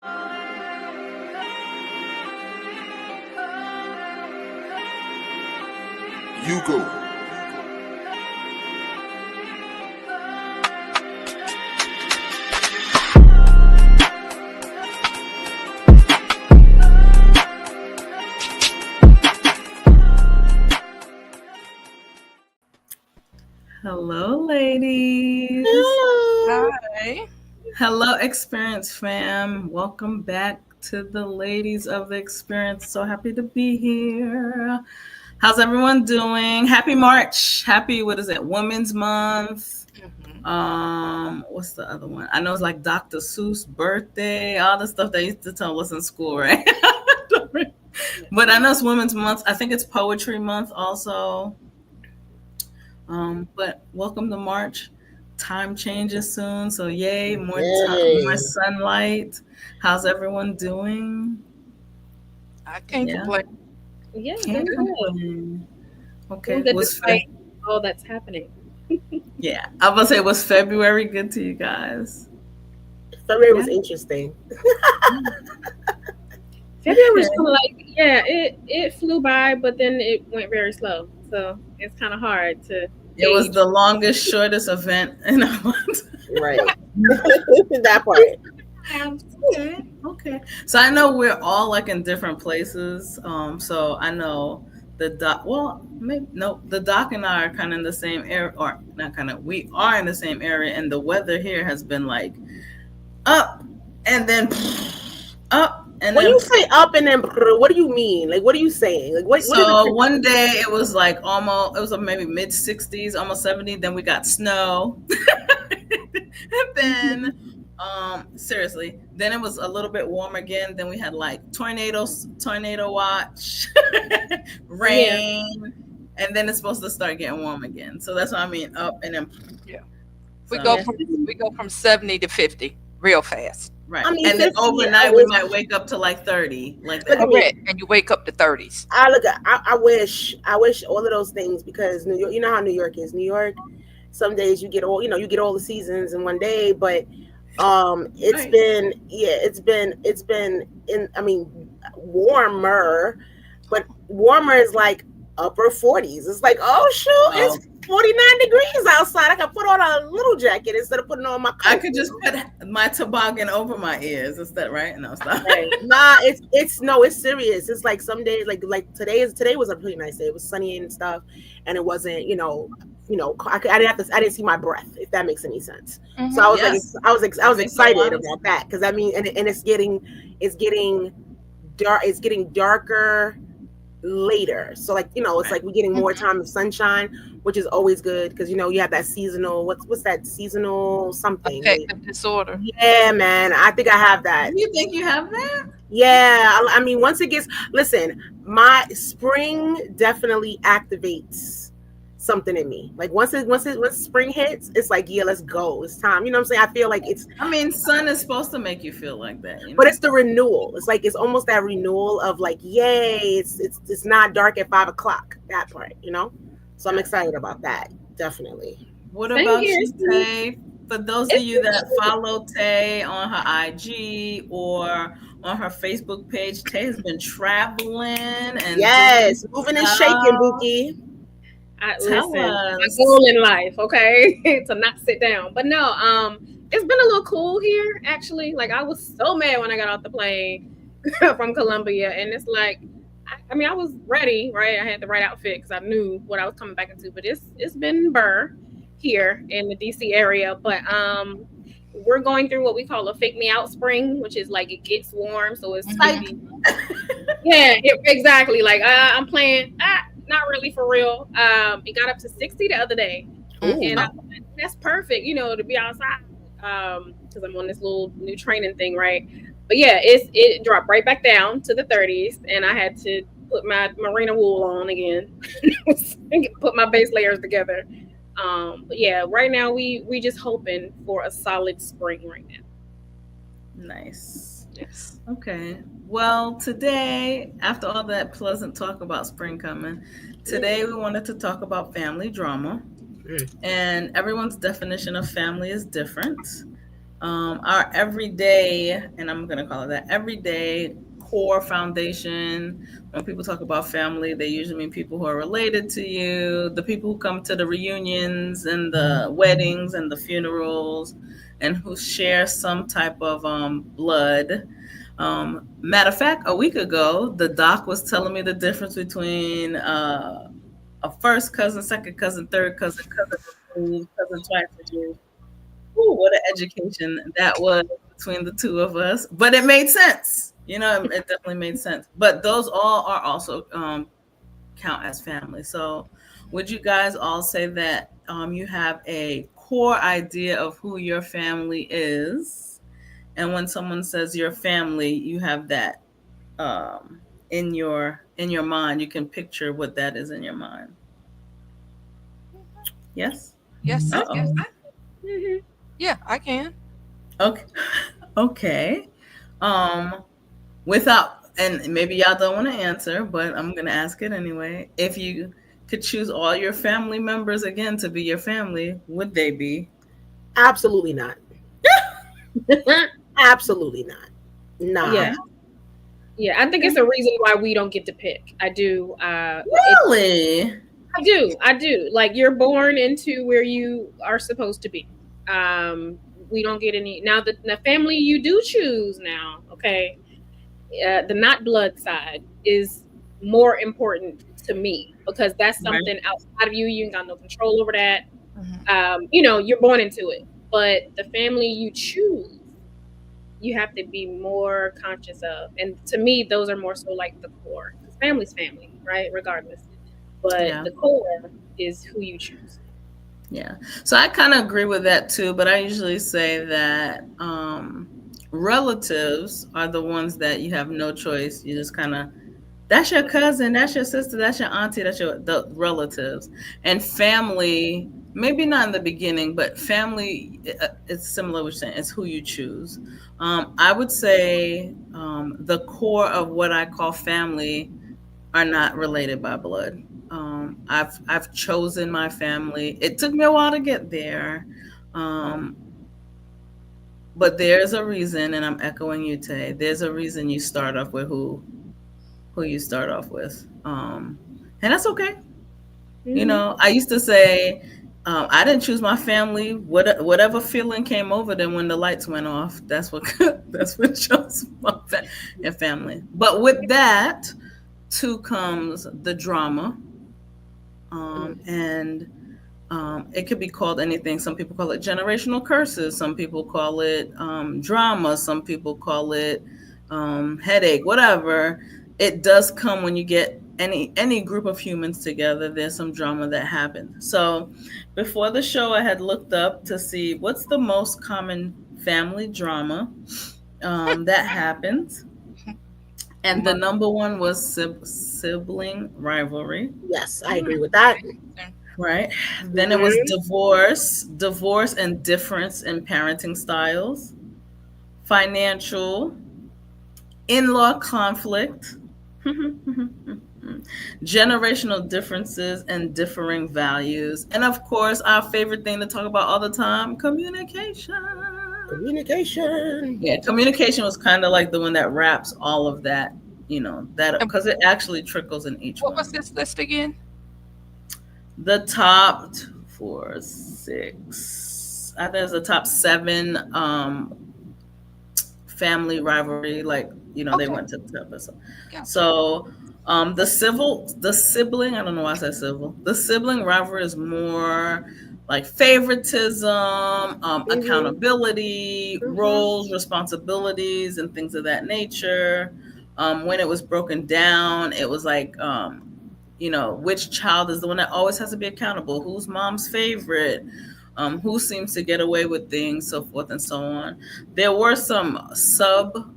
You go. Hello, ladies. Hi. Hello, Experience fam. Welcome back to the ladies of the Experience. So happy to be here. How's everyone doing? Happy March. Happy, what is it? Women's Month. What's the other one? I know it's like Dr. Seuss' birthday, all the stuff they used to tell us in school, right? But I know it's Women's Month. I think it's Poetry Month also. But welcome to March. Time changes soon, so yay, more time, more sunlight. How's everyone doing? I can't complain. Yeah, Can't doing good. complain. Okay, Doing good was despite all that's happening. yeah, I was gonna say, was February good to you guys? February was interesting. February was kind of like, it flew by, but then it went very slow. So it's kind of hard to. It was the longest, shortest event in a month. Right. That part. Okay. So I know we're all like in different places. So I know the doc. Well, maybe no. The doc and I are kind of in the same area, or not kind of. We are in the same area, and the weather here has been like up and then up. And when you say up and then, what do you mean? Like, what are you saying? Like, what? So one day it was like almost, it was maybe mid 60s, almost 70. Then we got snow, and then seriously, then it was a little bit warm again. Then we had like tornado watch, rain, and then it's supposed to start getting warm again. So that's what I mean, up and then we go from 70 to 50 real fast. Right. I mean, and then overnight we might wake up to like 30, like that. And you wake up to 30s. I wish all of those things, because New York, you know how New York is. New York, some days you get all the seasons in one day, but it's been warmer, but warmer is like upper 40s. It's like, oh shoot, it's 49 degrees outside. I can put on a little jacket instead of putting on my coat. I could just put my toboggan over my ears. Is that right? No, stop. Right. Nah, it's serious. It's like some days, like today was a pretty nice day. It was sunny and stuff, and it wasn't, I didn't see my breath, if that makes any sense. Mm-hmm. So I was excited about that, because I mean, and it's getting darker later. So like, it's like we're getting more time of sunshine, which is always good, because you have that seasonal, what's that seasonal something? Affective disorder. Yeah, man. I think I have that. You think you have that? Yeah. I mean, once it gets, listen, my spring definitely activates something in me. Like once spring hits, it's like, yeah, let's go. It's time. You know what I'm saying? I feel like sun is supposed to make you feel like that. But it's the renewal. It's like, it's almost that renewal of like, yay, it's not dark at 5:00, that part, So I'm excited about that. Definitely. What about you, Tay? For those of you that follow Tay on her IG or on her Facebook page, Tay has been traveling and moving and shaking, Buki. My goal in life, okay, to not sit down. But no, it's been a little cool here, actually. Like, I was so mad when I got off the plane from Columbia, and it's like, I mean, I was ready, right? I had the right outfit because I knew what I was coming back into. But it's been burr here in the DC area. But we're going through what we call a fake me out spring, which is like it gets warm, so it's exactly. Like I'm playing. Not really, for real. It got up to 60 the other day. And that's perfect, to be outside, because I'm on this little new training thing, right? But yeah, it dropped right back down to the 30s, and I had to put my merino wool on again, put my base layers together. But yeah, right now we just hoping for a solid spring right now. Nice. Yes. Okay. Well, today, after all that pleasant talk about spring coming, today we wanted to talk about family drama. And everyone's definition of family is different. our everyday, and I'm going to call it that, everyday core foundation. When people talk about family, they usually mean people who are related to you, the people who come to the reunions and the weddings and the funerals, and who share some type of blood. Matter of fact, a week ago, the doc was telling me the difference between a first cousin, second cousin, third cousin, cousin removed, cousin twice removed. Ooh, what an education that was between the two of us. But it made sense. You know, it definitely made sense. But those all are also count as family. So would you guys all say that you have a core idea of who your family is? And when someone says your family, you have that in your mind. You can picture what that is in your mind. Yes? Yes. Uh-oh. Yes. Mm-hmm. Yeah, I can. Okay. Okay. Without, and maybe y'all don't want to answer, but I'm going to ask it anyway. If you could choose all your family members again to be your family, would they be? Absolutely not. Absolutely not. Nah. Yeah. Yeah, I think it's a reason why we don't get to pick. I do. Really? I do. Like, you're born into where you are supposed to be. We don't get any. Now, the family you do choose now, okay, the not blood side is more important to me because that's something outside of you. You ain't got no control over that. Mm-hmm. You're born into it. But the family you choose, you have to be more conscious of. And to me, those are more so like the core. Because family's family, right? Regardless. But the core is who you choose. Yeah. So I kind of agree with that too, but I usually say that relatives are the ones that you have no choice. You just kind of, that's your cousin, that's your sister, that's your auntie, that's the relatives. And family, maybe not in the beginning, but family, it's similar to what you're saying, it's who you choose. I would say the core of what I call family are not related by blood. I've chosen my family. It took me a while to get there. But there's a reason, and I'm echoing you, Tay. There's a reason you start off with who you start off with. And that's okay. Mm-hmm. You know, I used to say, I didn't choose my family. Whatever feeling came over them when the lights went off, that's what chose my family. But with that, too comes the drama. And it could be called anything. Some people call it generational curses. Some people call it drama. Some people call it headache, whatever. It does come when you get any group of humans together. There's some drama that happens. So before the show, I had looked up to see what's the most common family drama that happens. And the number one was sibling rivalry. Yes, I agree with that. Right. Then it was divorce and difference in parenting styles, financial, in-law conflict, generational differences and differing values. And of course, our favorite thing to talk about all the time, communication. Yeah, communication was kind of like the one that wraps all of that, that because it actually trickles in each one. What was this list again? The top 4, 6. I think it's the top 7 family rivalry. Like, they went to the episode. Yeah. So the sibling, I don't know why I said civil. The sibling rivalry is more like favoritism, accountability, roles, responsibilities, and things of that nature. When it was broken down, it was like, which child is the one that always has to be accountable? Who's mom's favorite? Who seems to get away with things, so forth and so on. There were some sub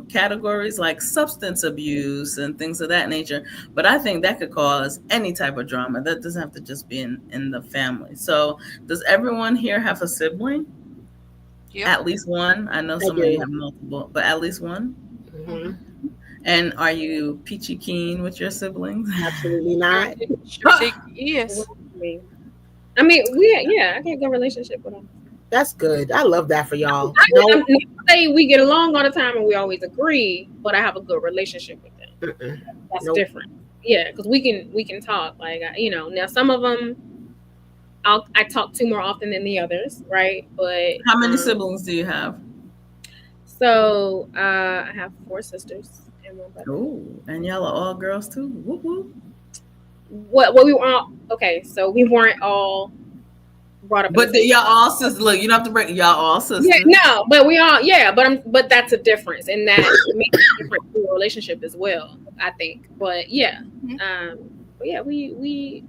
categories like substance abuse and things of that nature, but I think that could cause any type of drama. That doesn't have to just be in the family. So does everyone here have a sibling? Yep. At least one? I know some of you have multiple, but at least one? Mm-hmm. And are you peachy keen with your siblings? Absolutely not. Yes. I mean, I got a good relationship with them. That's good. I love that for y'all. I'm not say we get along all the time and we always agree, but I have a good relationship with them. That's different. Yeah, because we can talk. Like, now some of them I talk to more often than the others, right? But how many siblings do you have? So I have 4 sisters and 1 brother. Oh, and y'all are all girls too. Whoop whoop. What we were all okay. So we weren't all brought up. But y'all all sisters. Look, you don't have to break. Y'all all sisters. Yeah, no, but we all. Yeah, but that's a difference, and that makes a difference in the relationship as well, I think. But yeah, we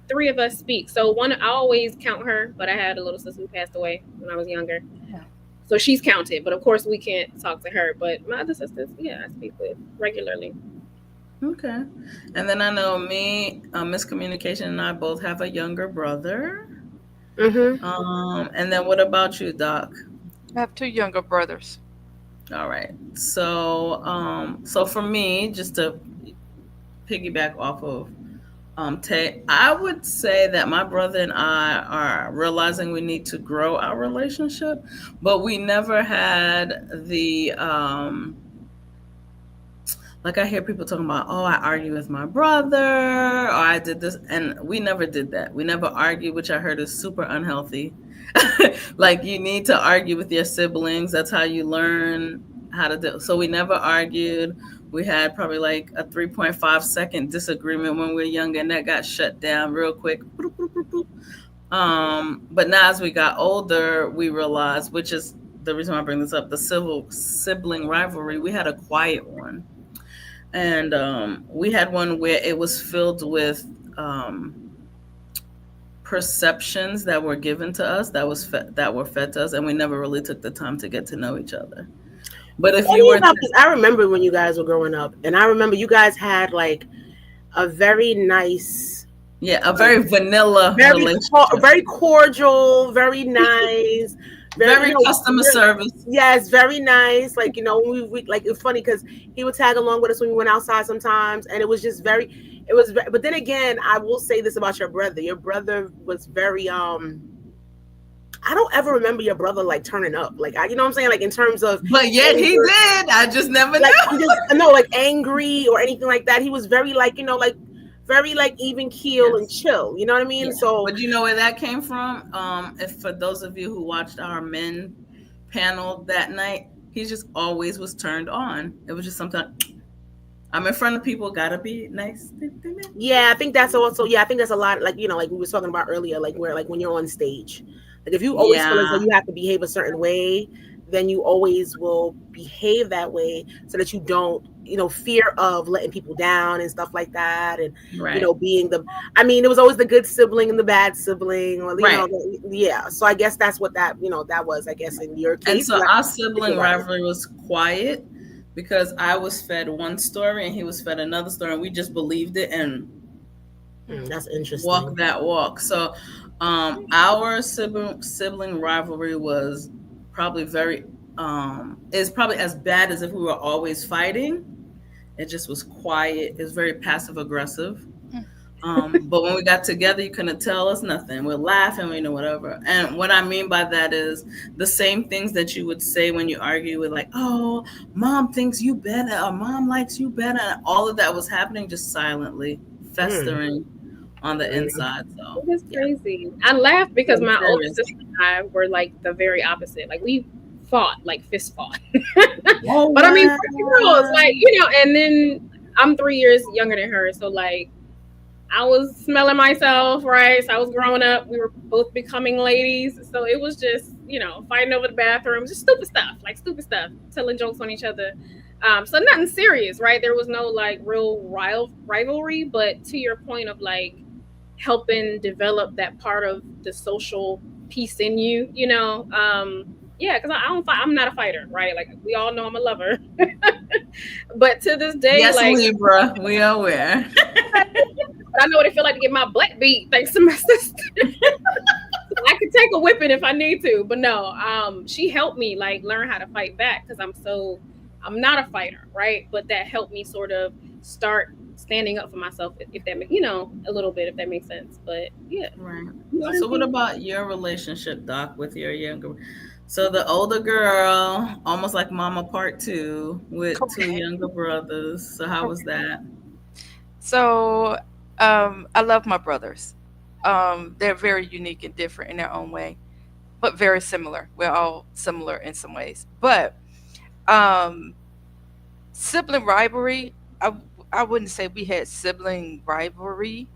3 of us speak. So one, I always count her, but I had a little sister who passed away when I was younger. Yeah. So she's counted, but of course we can't talk to her. But my other sisters, I speak with regularly. Okay. And then I know me, Miscommunication, and I both have a younger brother. Mm-hmm. And then what about you, Doc? I have 2 younger brothers. All right. So, so for me, just to piggyback off of Tay, I would say that my brother and I are realizing we need to grow our relationship, but we never had the like I hear people talking about, oh, I argue with my brother, or I did this, and we never did that. We never argued, which I heard is super unhealthy. Like, you need to argue with your siblings. That's how you learn how to do. So we never argued. We had probably like a 3.5 second disagreement when we were younger, and that got shut down real quick. But now as we got older, we realized, which is the reason why I bring this up, the sibling rivalry. We had a quiet one. And we had one where it was filled with perceptions that were given to us, that were fed to us, and we never really took the time to get to know each other. But if you were, I remember when you guys were growing up, and I remember you guys had like a very nice, a very vanilla relationship, very cordial, very nice. Very customer service. Yes, very nice. Like, we like, it's funny because he would tag along with us when we went outside sometimes, and it was just but then again, I will say this about your brother. Your brother was very I don't ever remember your brother like turning up, like, you know what I'm saying, like in terms of. But yet anger, he did. I just never knew. Like angry or anything like that. He was very like, like very like even keel and chill. You know what I mean? Yeah. So, but you know where that came from? If for those of you who watched our men panel that night, he just always was turned on. It was just sometimes I'm in front of people, gotta be nice. Yeah, I think that's also. Yeah, I think that's a lot. Like like we were talking about earlier, like where like when you're on stage. Like if you always feel as though you have to behave a certain way, then you always will behave that way so that you don't, fear of letting people down and stuff like that. And, being it was always the good sibling and the bad sibling. Or, So I guess that's what that was, I guess, in your case. And so our sibling rivalry was quiet because I was fed one story and he was fed another story, and we just believed it and that's interesting. Walk that walk. So our sibling rivalry was probably is probably as bad as if we were always fighting. It just was quiet. It was very passive aggressive. But when we got together, you couldn't tell us nothing. We're laughing, whatever. And what I mean by that is the same things that you would say when you argue with, like, oh, mom thinks you better, or mom likes you better. And all of that was happening just silently, festering on the inside. So it's crazy. I laughed because my older sister and I were like the very opposite. Like we fought, like fist fought. Oh, but I mean, girls, like, and then I'm 3 years younger than her. So like I was smelling myself, right? So I was growing up. We were both becoming ladies. So it was just, fighting over the bathroom, just stupid stuff, telling jokes on each other. So nothing serious, right? There was no like real rivalry, but to your point of like helping develop that part of the social piece in you, because I'm not a fighter, right? Like we all know I'm a lover, but to this day, yes, like Libra, we are aware. I know what it feel like to get my butt beat thanks to my sister. I could take a whipping if I need to, but no, she helped me like learn how to fight back because I'm not a fighter, right? But that helped me sort of start standing up for myself, if that makes, you know, a little bit, if that makes sense. But yeah. Right. So what about your relationship, Doc, with your younger? So the older girl, almost like Mama Part 2, with two younger brothers. So how was that? So I love my brothers. They're very unique and different in their own way, but very similar. We're all similar in some ways. But um, sibling rivalry, I wouldn't say we had sibling rivalry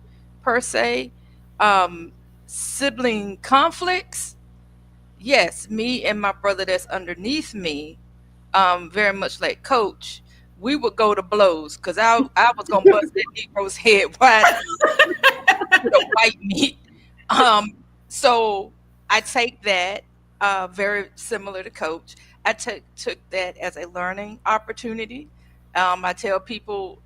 per se. Um, Sibling conflicts, yes, me and my brother that's underneath me, very much like Coach, we would go to blows because I was gonna bust that Negro's head wide with a white meat. So I take that, very similar to Coach. I took that as a learning opportunity. I tell people,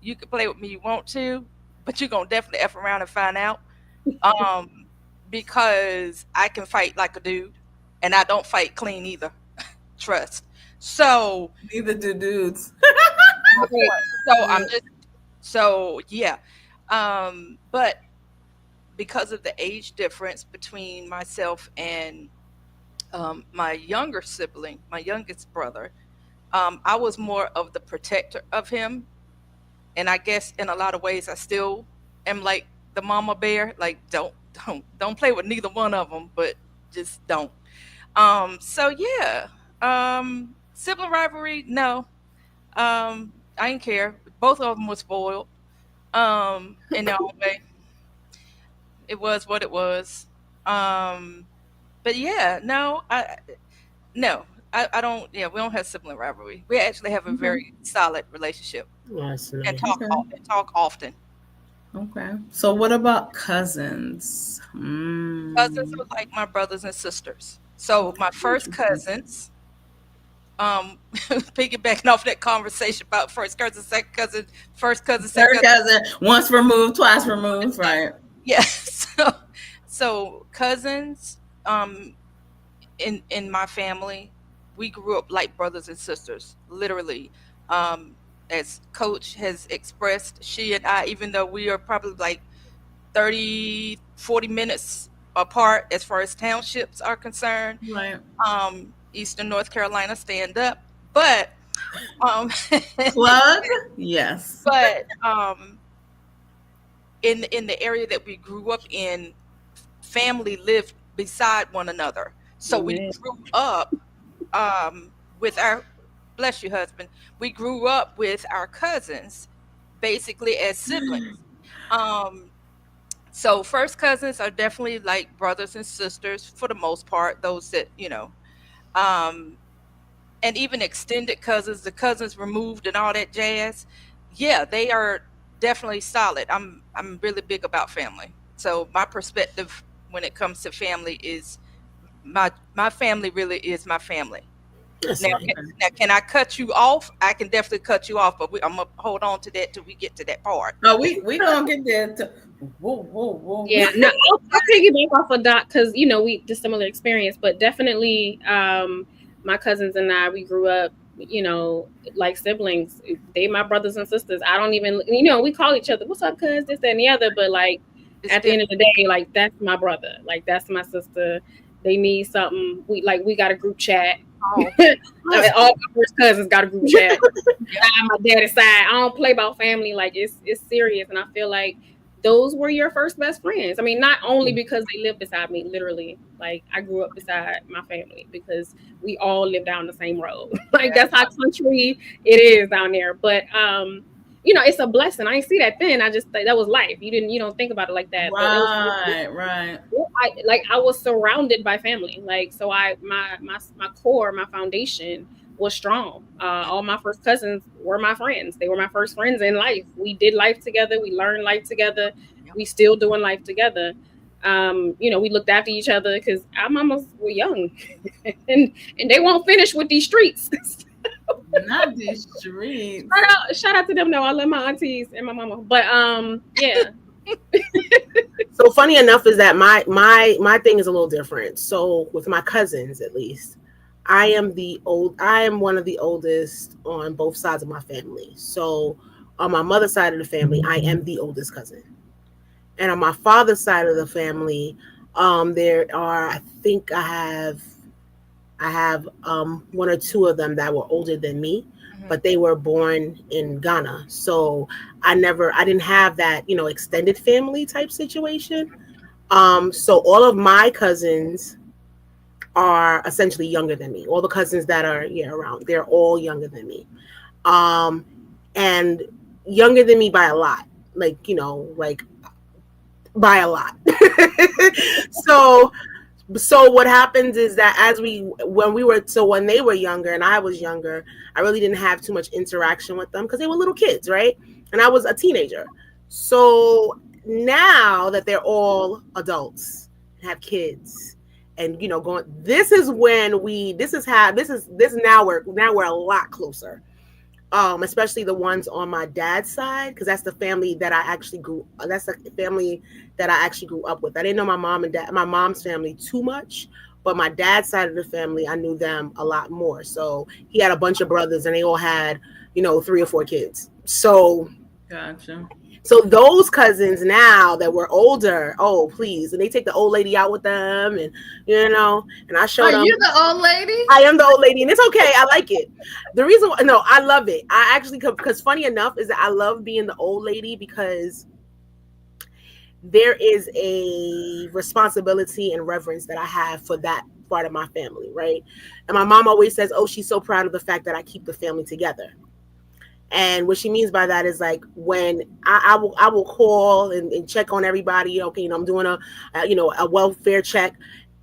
you can play with me you want to, but you're gonna definitely F around and find out. Um, because I can fight like a dude, and I don't fight clean either. Trust. So Neither do dudes. so yeah. But because of the age difference between myself and my younger sibling, my youngest brother, I was more of the protector of him, and I guess in a lot of ways I still am like the mama bear. Like don't play with neither one of them, but just don't. So yeah, sibling rivalry, no. I didn't care. Both of them were spoiled. In their own way. It was what it was. Um, but yeah, I don't. Yeah, we don't have sibling rivalry. We actually have a very solid relationship That's and nice. talk and talk often. Okay. So what about cousins? Cousins are like my brothers and sisters. So my first cousins, piggybacking off that conversation about first cousin, second cousin, first cousin, second Third cousin, once removed, twice removed, right? Yeah. So cousins, in my family, we grew up like brothers and sisters, literally. Um, as Coach has expressed, she and I, even though we are probably like 30, 40 minutes apart as far as townships are concerned, Right. Eastern North Carolina, stand up. But um, Plug? Yes. but in the area that we grew up in, family lived beside one another. So we Amen. grew up with our, bless you, husband. We grew up with our cousins basically as siblings. Um, so first cousins are definitely like brothers and sisters for the most part, those that, um, and even extended cousins, the cousins removed and all that jazz. Yeah, they are definitely solid. I'm really big about family. So my perspective when it comes to family is my family really is my family. That's Now, nice. can I cut you off? I can definitely cut you off, but I'm gonna hold on to that till we get to that part. No, we gonna get there. Whoa. Yeah, no, I'll piggyback off of Doc because we just similar experience, but definitely my cousins and I, we grew up, like siblings. They my brothers and sisters. I don't even, we call each other, "What's up, cuz?" This, that, and the other, but like It's at the end of the day, like that's my brother, like that's my sister. They need something. We got a group chat. Oh, I mean, all my first cousins got a group chat. I'm my daddy's side. I don't play about family. Like it's serious, and I feel like those were your first best friends. I mean, not only because they lived beside me, literally. Like I grew up beside my family because we all live down the same road. Like that's how country it is down there. But it's a blessing. I didn't see that then. I just that was life. You don't think about it like that. Right. I was surrounded by family. Like so my core, my foundation was strong. All my first cousins were my friends. They were my first friends in life. We did life together. We learned life together. We still doing life together. We looked after each other because our mamas were young and they won't finish with these streets. Not these streets. Shout out to them though. I love my aunties and my mama. But yeah. So funny enough is that my thing is a little different. So with my cousins, at least, I am one of the oldest on both sides of my family. So On my mother's side of the family, I am the oldest cousin. And on my father's side of the family, there are, I think I have one or two of them that were older than me, but they were born in Ghana. So I didn't have that, extended family type situation. So all of my cousins are essentially younger than me. All the cousins that are around, they're all younger than me. And younger than me by a lot. Like by a lot. So what happens is that when they were younger and I was younger, I really didn't have too much interaction with them because they were little kids, right? And I was a teenager. So now that they're all adults and have kids and going, this is now we're a lot closer. Especially the ones on my dad's side, because that's the family that I actually grew up with. I didn't know my mom's family too much, but my dad's side of the family, I knew them a lot more. So he had a bunch of brothers and they all had, 3 or 4 kids. So gotcha. So those cousins now that were older, oh please, and they take the old lady out with them, and and I show them. Are you the old lady? I am the old lady, and it's okay. I like it. The reason, no, I love it. I actually, because funny enough is that I love being the old lady because there is a responsibility and reverence that I have for that part of my family, right? And my mom always says, "Oh, she's so proud of the fact that I keep the family together." And what she means by that is like when I will call and check on everybody. Okay, I'm doing a welfare check,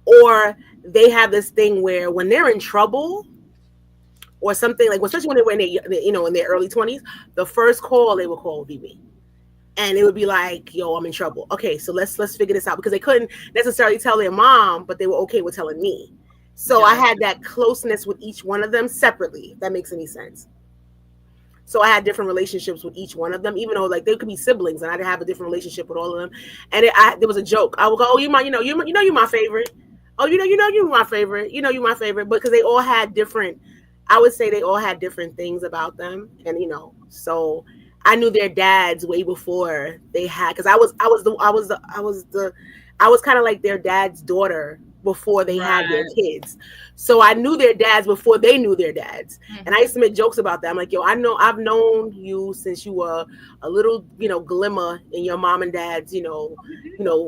or they have this thing where when they're in trouble or something, like especially when they were in their early 20s, the first call they would call would be me, and it would be like, "Yo, I'm in trouble. Okay, so let's figure this out," because they couldn't necessarily tell their mom, but they were okay with telling me. So I had that closeness with each one of them separately. If that makes any sense. So I had different relationships with each one of them, even though like they could be siblings, and I'd have a different relationship with all of them. And there was a joke. I would go, "Oh, you're my favorite. Oh, you're my favorite. You're my favorite." Because they all had different. I would say they all had different things about them, and so I knew their dads way before they had. Because I was kind of like their dad's daughter before they had their kids. So I knew their dads before they knew their dads. Mm-hmm. And I used to make jokes about that. I'm like, "Yo, I've known you since you were a little, glimmer in your mom and dad's,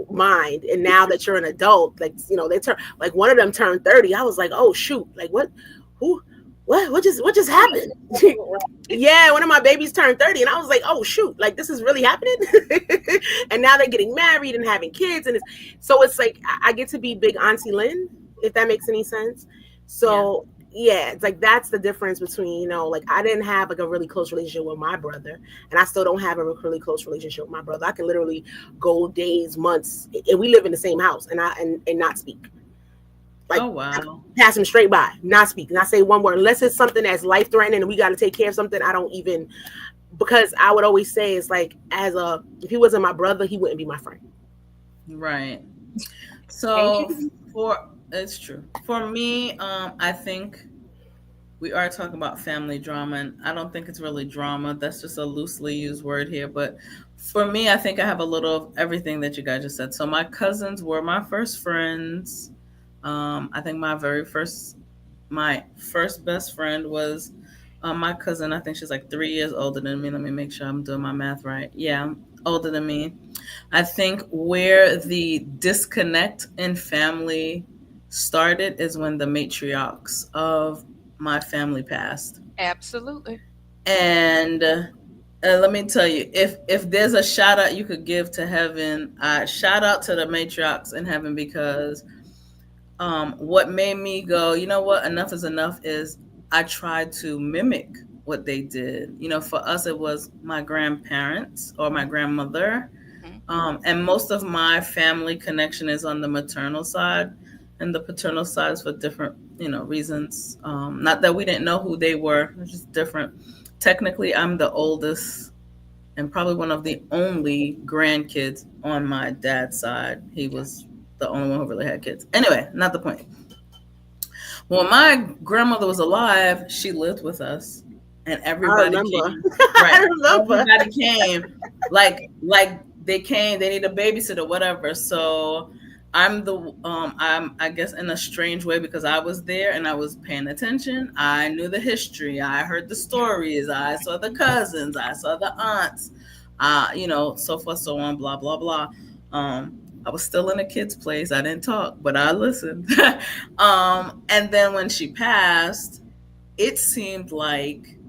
mind. And now that you're an adult, like, they turn, like one of them turned 30. I was like, oh shoot, like what just happened?" Yeah, one of my babies turned 30, and I was like, oh shoot, like this is really happening. And now they're getting married and having kids, and it's like I get to be big Auntie Lynn, if that makes any sense. So yeah, it's like that's the difference between like I didn't have like a really close relationship with my brother, and I still don't have a really close relationship with my brother. I can literally go days, months, and we live in the same house, and not speak. Like, oh wow, pass him straight by, not speak, not say one word, unless it's something that's life threatening and we got to take care of something. I don't even, because I would always say it's like if he wasn't my brother, he wouldn't be my friend. Right. So it's true. For me, I think we are talking about family drama, and I don't think it's really drama. That's just a loosely used word here. But for me, I think I have a little of everything that you guys just said. So my cousins were my first friends. I think my first best friend was my cousin. I think she's like 3 years older than me. Let me make sure I'm doing my math right. Yeah, older than me. I think where the disconnect in family started is when the matriarchs of my family passed. Absolutely. And let me tell you, if there's a shout out you could give to heaven, shout out to the matriarchs in heaven, because what made me go, you know what, enough is enough, is I tried to mimic what they did. For us, it was my grandparents or my grandmother. And most of my family connection is on the maternal side, and the paternal side is for different, reasons. Not that we didn't know who they were, it's just different. Technically, I'm the oldest and probably one of the only grandkids on my dad's side. He was the only one who really had kids. Anyway, not the point. When my grandmother was alive, she lived with us, and everybody came. Right. I remember. Everybody came. Like they came. They need a babysitter, whatever. So I'm I guess in a strange way, because I was there and I was paying attention. I knew the history. I heard the stories. I saw the cousins. I saw the aunts. So forth, so on, blah blah blah. I was still in a kid's place. I didn't talk, but I listened. And then when she passed, it seemed like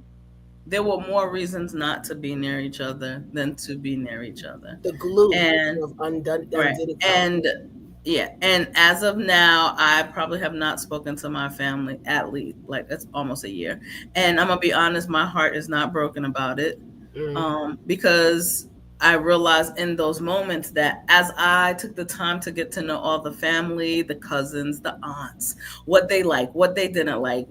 there were more reasons not to be near each other than to be near each other. The glue and of undone. Right. And yeah, and as of now, I probably have not spoken to my family at least, like, it's almost a year. And I'm gonna be honest, my heart is not broken about it, because I realized in those moments that as I took the time to get to know all the family, the cousins, the aunts, what they like, what they didn't like,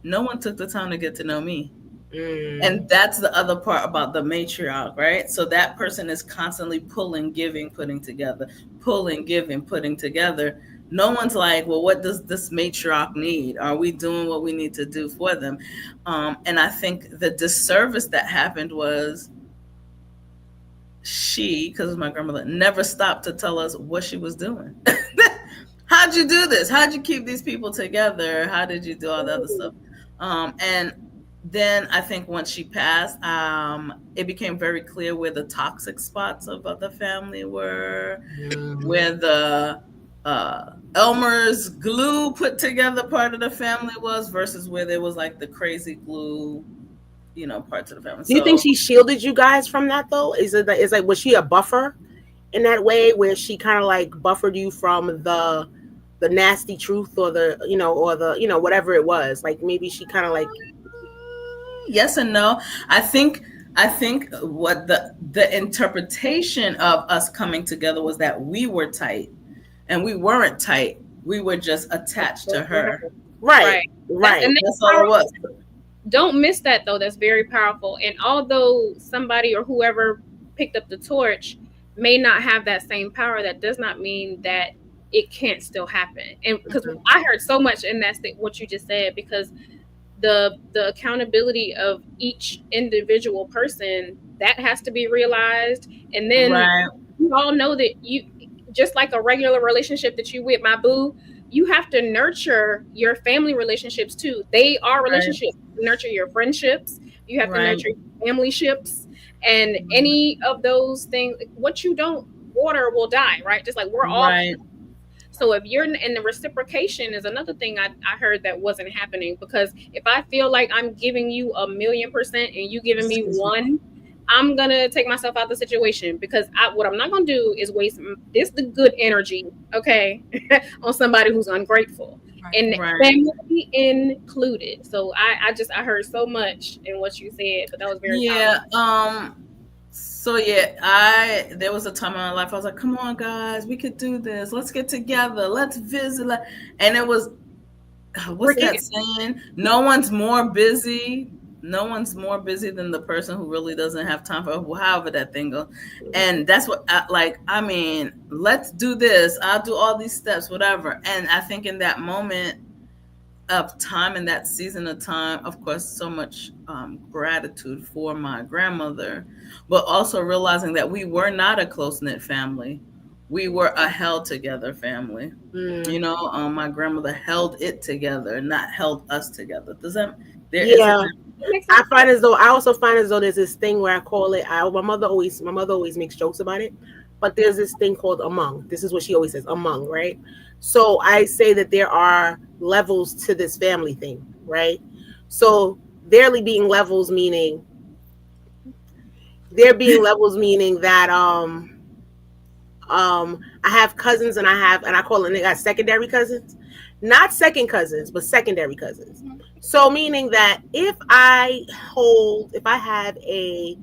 no one took the time to get to know me. And that's the other part about the matriarch, right? So that person is constantly pulling, giving, putting together, pulling, giving, putting together. No one's like, well, what does this matriarch need? Are we doing what we need to do for them? And I think the disservice that happened was because my grandmother never stopped to tell us what she was doing. How'd you do this? How'd you keep these people together? How did you do all the other stuff? And then I think once she passed, it became very clear where the toxic spots of the family were, where the Elmer's glue put together part of the family was, versus where there was like the crazy glue, parts of the family. Do you think she shielded you guys from that though? Is like, was she a buffer in that way, where she kind of like buffered you from the nasty truth, or the whatever it was? Like, maybe she kind of like. Yes and no. I think what the interpretation of us coming together was that we were tight, and we weren't tight. We were just attached to her. Right. And that's all it was. Don't miss that though. That's very powerful. And although somebody or whoever picked up the torch may not have that same power, that does not mean that it can't still happen. And because I heard so much in that what you just said, because the accountability of each individual person, that has to be realized. And then you all know that you, just like a regular relationship that you with my boo, you have to nurture your family relationships too. They are relationships. You nurture your friendships. You have to nurture your family ships, and any of those things. What you don't water will die, right? Just like we're all. So if you're in the reciprocation is another thing I heard that wasn't happening, because if I feel like I'm giving you 1,000,000% and you giving me 1, I'm going to take myself out of the situation, because what I'm not going to do is waste the good energy, okay, on somebody who's ungrateful, and family included. So I heard so much in what you said, but that was very powerful. So there was a time in my life I was like, come on guys, we could do this. Let's get together. Let's visit. And it was, what's that saying? No one's more busy than the person who really doesn't have time for however that thing goes. And that's what let's do this. I'll do all these steps, whatever. And I think in that moment of time, in that season of time, of course, so much gratitude for my grandmother, but also realizing that we were not a close-knit family. We were a held together family. My grandmother held it together, not held us together. Does that? I also find as though there's this thing where I call it. My mother always makes jokes about it, but there's this thing called among. This is what she always says, among, right? So I say that there are levels to this family thing, right? So there being levels meaning that I have cousins, and I call it, I got secondary cousins, not second cousins, but secondary cousins. Mm-hmm. So meaning that if I have a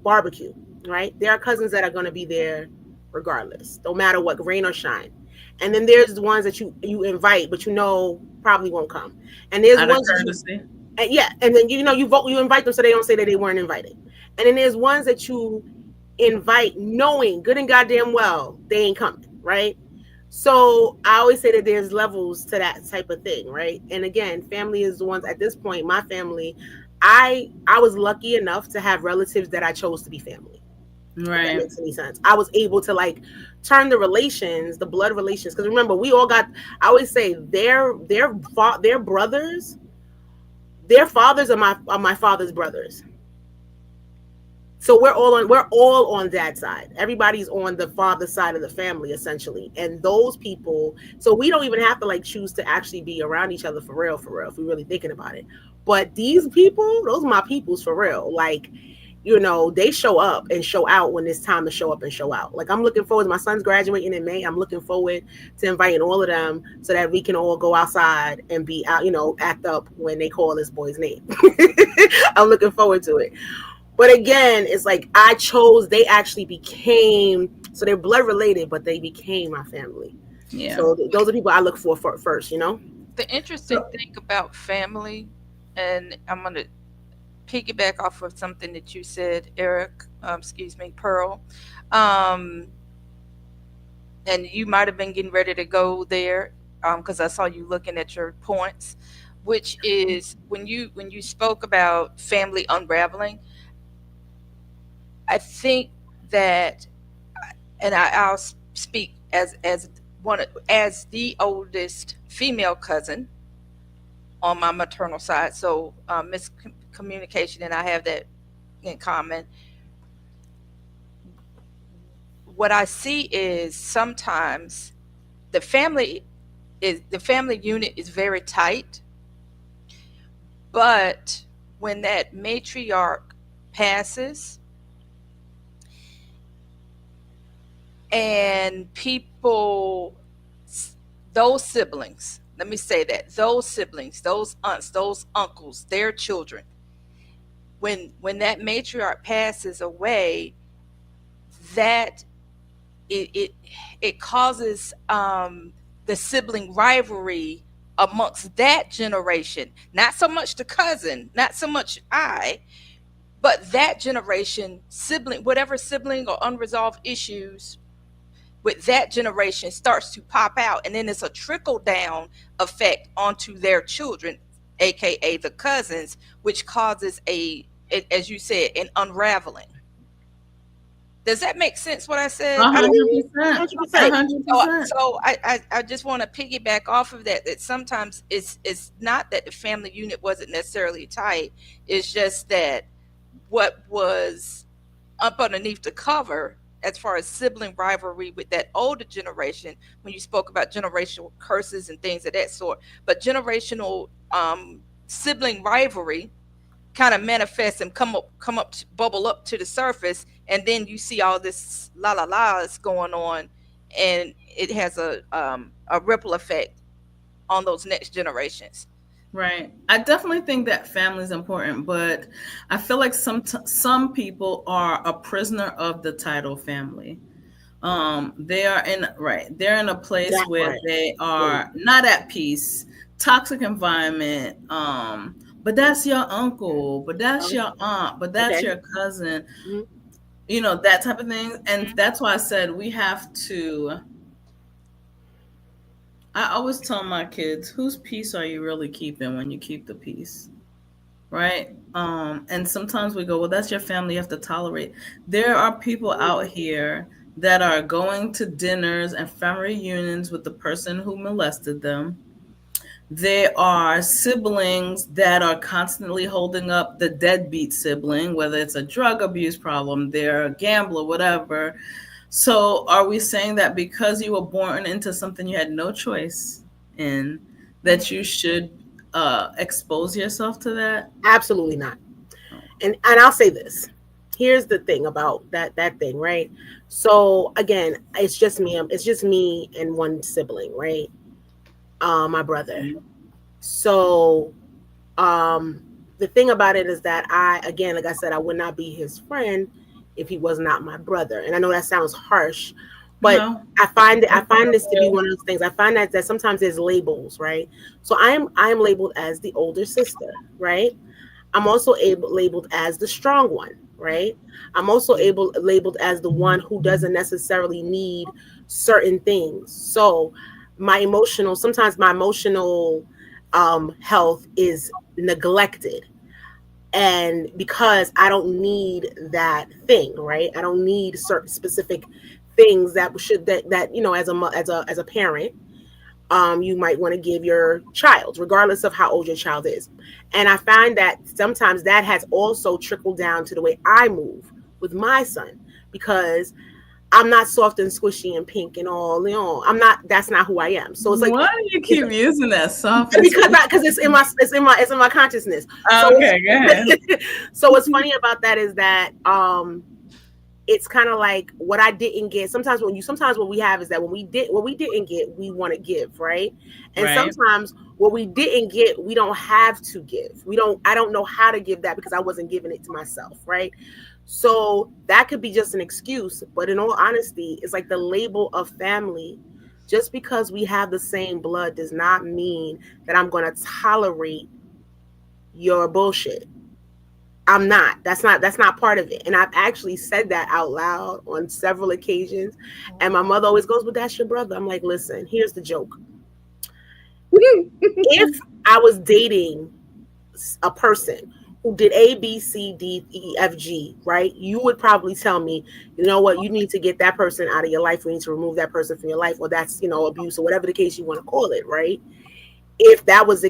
barbecue, right? There are cousins that are going to be there regardless, no matter what, rain or shine. And then there's the ones that you invite, but probably won't come. And there's ones and then you invite them so they don't say that they weren't invited. And then there's ones that you invite knowing good and goddamn well they ain't coming, right? So I always say that there's levels to that type of thing, right? And again, family is the ones at this point, my family, I was lucky enough to have relatives that I chose to be family. If that Right. makes any sense. I was able to like turn the relations, the blood relations, because remember, we all got, I always say their brothers, their fathers are my father's brothers. So we're all on dad's side. Everybody's on the father side of the family essentially. And those people, so we don't even have to like choose to actually be around each other for real, if we're really thinking about it. But these people, those are my peoples for real. Like, they show up and show out when it's time to show up and show out. Like, I'm looking forward, my son's graduating in May. I'm looking forward to inviting all of them so that we can all go outside and be out, act up when they call this boy's name. I'm looking forward to it. But again, it's like I chose, they actually became, so they're blood related, but they became my family. Yeah. So those are people I look for first, The interesting thing about family, and I'm going to piggyback off of something that you said, Eric, Pearl. And you might have been getting ready to go there because I saw you looking at your points, which is when you spoke about family unraveling, I think that, and I'll speak as the oldest female cousin on my maternal side, so miscommunication, and I have that in common. What I see is sometimes the family unit is very tight, but when that matriarch passes and people, those siblings, let me say that, those siblings, those aunts, those uncles, their children, when that matriarch passes away, that it causes the sibling rivalry amongst that generation. Not so much the cousin, not so much but that generation, whatever sibling or unresolved issues with that generation starts to pop out, and then it's a trickle down effect onto their children, aka the cousins, which causes as you said, an unraveling. Does that make sense what I said? 100%. 100%. So I just want to piggyback off of that sometimes it's not that the family unit wasn't necessarily tight. It's just that what was up underneath the cover as far as sibling rivalry with that older generation, when you spoke about generational curses and things of that sort, but generational sibling rivalry kind of manifests and come up, bubble up to the surface, and then you see all this that's going on, and it has a ripple effect on those next generations. Right. I definitely think that family is important, but I feel like some people are a prisoner of the title family. They're in a place where they are not at peace, toxic environment. But that's your uncle, but that's your aunt, but that's your cousin. Mm-hmm. That type of thing. And that's why I said we have to. I always tell my kids, whose peace are you really keeping when you keep the peace? Right? And sometimes we go, well, that's your family, you have to tolerate. There are people out here that are going to dinners and family reunions with the person who molested them. There are siblings that are constantly holding up the deadbeat sibling, whether it's a drug abuse problem, they're a gambler, whatever. So are we saying that because you were born into something you had no choice in, that you should expose yourself to that? Absolutely not. And I'll say this. Here's the thing about that thing, right? So again, it's just me and one sibling, right? My brother. So the thing about it is that like I said, I would not be his friend if he was not my brother. And I know that sounds harsh, but no. I find this to be one of those things. I find that sometimes there's labels, right? So I am labeled as the older sister, right? I'm also labeled as the strong one, right? I'm also labeled as the one who doesn't necessarily need certain things. So sometimes my emotional health is neglected. And because I don't need that thing, right? I don't need certain specific things that as a parent, you might want to give your child, regardless of how old your child is. And I find that sometimes that has also trickled down to the way I move with my son, because I'm not soft and squishy and pink and all, that's not who I am. So it's like, why do you keep using that soft? Because it's in my consciousness. Oh, okay, go ahead. So what's funny about that is that it's kind of like what I didn't get. Sometimes what we have is that what we didn't get, we want to give, right? And sometimes what we didn't get, we don't have to give. I don't know how to give that because I wasn't giving it to myself, right? So that could be just an excuse, but in all honesty, it's like the label of family. Just because we have the same blood does not mean that I'm going to tolerate your bullshit. I'm not. That's not part of it. And I've actually said that out loud on several occasions. And my mother always goes, "But that's your brother." I'm like, listen, here's the joke. If I was dating a person who did A, B, C, D, E, F, G, right? You would probably tell me, you know what, you need to get that person out of your life. We need to remove that person from your life, or that's, abuse, or whatever the case you want to call it, right? If that is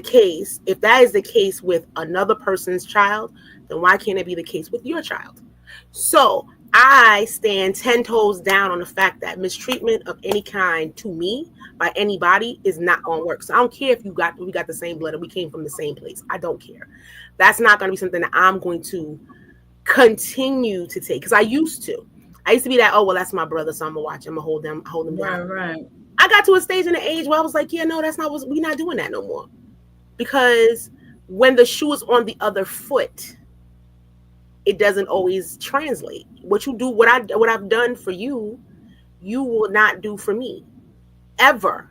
the case with another person's child, then why can't it be the case with your child? So I stand 10 toes down on the fact that mistreatment of any kind to me by anybody is not going to work. So I don't care if we got the same blood and we came from the same place. I don't care. That's not going to be something that I'm going to continue to take, because I used to be that, oh, well, that's my brother, so I'm going to watch him, I'm going to hold him down. Right. I got to a stage in the age where I was like, yeah, no, we're not doing that no more. Because when the shoe is on the other foot, it doesn't always translate. What you do, what I've done for you, you will not do for me ever.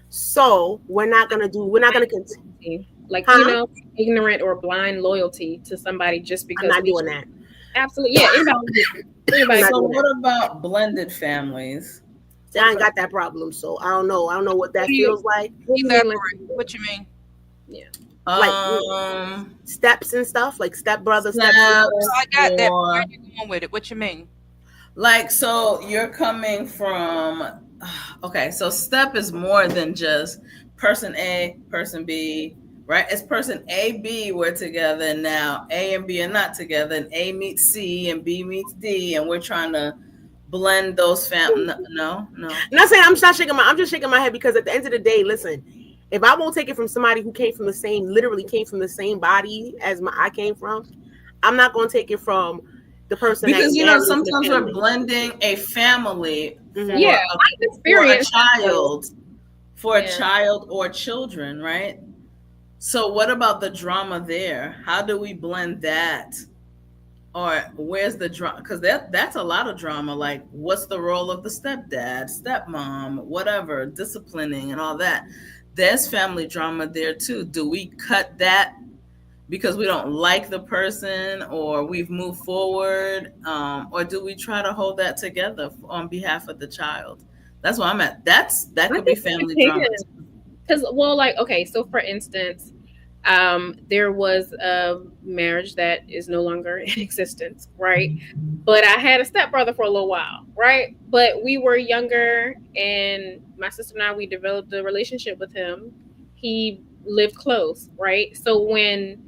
So we're not going to continue. Like, ignorant or blind loyalty to somebody just because. I'm not doing that. Absolutely. Yeah. Anybody. So what about blended families? See, I ain't got that problem. So I don't know. what that feels like. What you mean? Yeah. Like steps and stuff, like stepbrother, steps. I got that. Where are you going with it? What you mean? Like, so you're coming from, okay, so step is more than just person A, person B, right? It's person A, B, we're together, and now A and B are not together, and A meets C and B meets D, and we're trying to blend those families. No. I'm not saying, I'm just shaking my head, because at the end of the day, listen, if I won't take it from somebody who literally came from the same body as I came from, I'm not going to take it from the person. Because, sometimes we're blending a family for a child or children, right? So what about the drama there? How do we blend that? Or where's the drama? Because that's a lot of drama. Like, what's the role of the stepdad, stepmom, whatever, disciplining and all that? There's family drama there too. Do we cut that because we don't like the person, or we've moved forward, or do we try to hold that together on behalf of the child? That's where I'm at. That could be family drama. Because, so for instance, there was a marriage that is no longer in existence, right? But I had a stepbrother for a little while, right? But we were younger, and my sister and I, we developed a relationship with him. He lived close, right? So when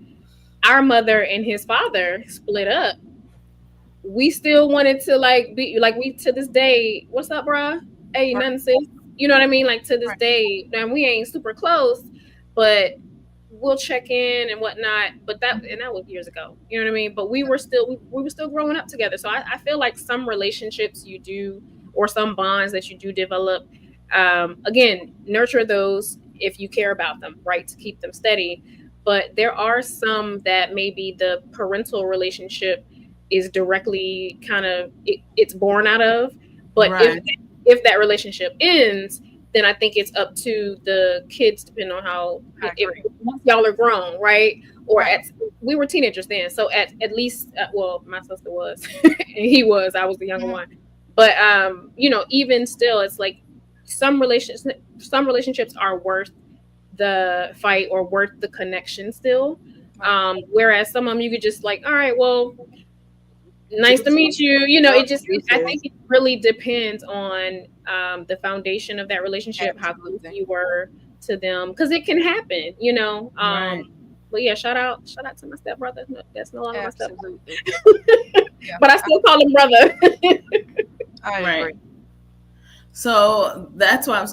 our mother and his father split up, we still wanted to be we to this day, what's up, bruh? Hey, nothing, sis. You know what I mean? Like, to this day, and we ain't super close, but we'll check in and whatnot. But that was years ago. You know what I mean? But we were still growing up together. So I feel like some relationships you do, or some bonds that you do develop, again, nurture those if you care about them, right? To keep them steady. But there are some that maybe the parental relationship is directly it's born out of. But if that relationship ends, then I think it's up to the kids, depending on how once y'all are grown, right? Or we were teenagers then, so at least, my sister was, and I was the younger one. But even still, it's like some relationships are worth the fight or worth the connection still. Whereas some of them you could just like, all right, well, nice to meet you. You know, I think it really depends on the foundation of that relationship, how close you were to them, because it can happen, you know. Right. But yeah, shout out to my stepbrother. No, that's no longer my stepbrother. Yeah. But I still call him brother. I agree. So that's why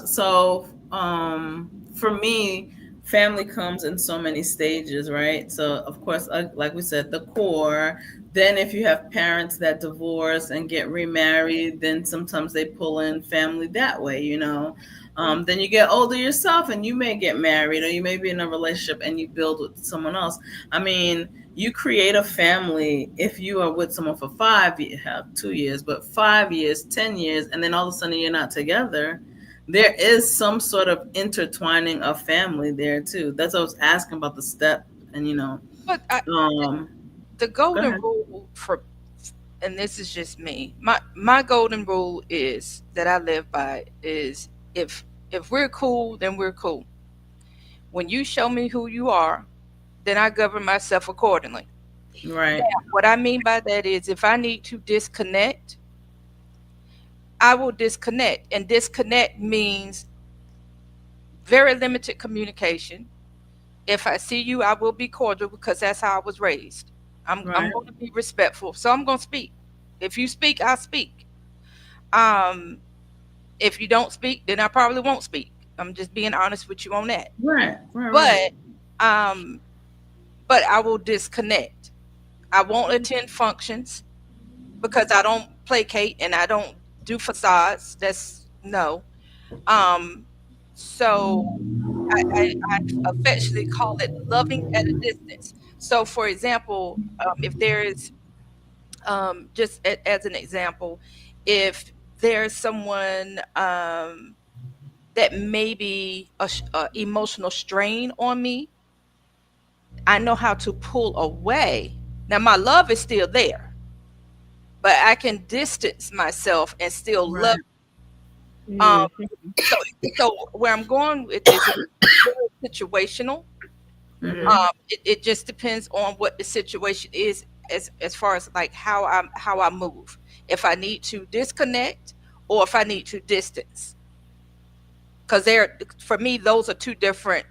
for me, family comes in so many stages, right? So of course, like we said, the core. Then if you have parents that divorce and get remarried, then sometimes they pull in family that way, you know. Then you get older yourself and you may get married, or you may be in a relationship and you build with someone else. I mean, you create a family if you are with someone for 5 years, 2 years, but 5 years, 10 years, and then all of a sudden you're not together. There is some sort of intertwining of family there too. That's what I was asking about the step, and you know. But the golden rule and this is just me. My golden rule is that I live by is if we're cool, then we're cool. When you show me who you are, then I govern myself accordingly. Right. Now, what I mean by that is if I need to disconnect, I will disconnect. And disconnect means very limited communication. If I see you, I will be cordial because that's how I was raised. I'm going to be respectful. So I'm going to speak. If you speak, I speak. If you don't speak, then I probably won't speak. I'm just being honest with you on that. Right. But I will disconnect. I won't attend functions because I don't placate and I don't do facades. That's no. So I affectionately call it loving at a distance. So for example, if there is just as an example, if there's someone that may be a emotional strain on me, I know how to pull away. Now my love is still there, but I can distance myself and still love. So where I'm going with this is very situational. It just depends on what the situation is as far as like how I move. If I need to disconnect or if I need to distance, because for me those are two different.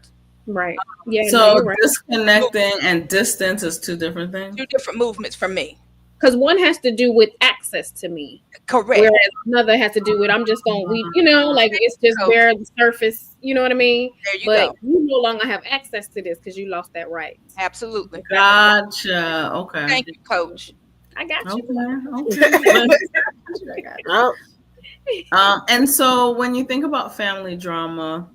Right. Yeah. So disconnecting and distance is two different things. Two different movements for me. Because one has to do with access to me. Correct. Whereas another has to do with I'm just going to, you know, like it's just bare the surface. You know what I mean? There you go. You no longer have access to this because you lost that right. Absolutely. Gotcha. Okay. Thank you, Coach. I got you. Okay. And so when you think about family drama,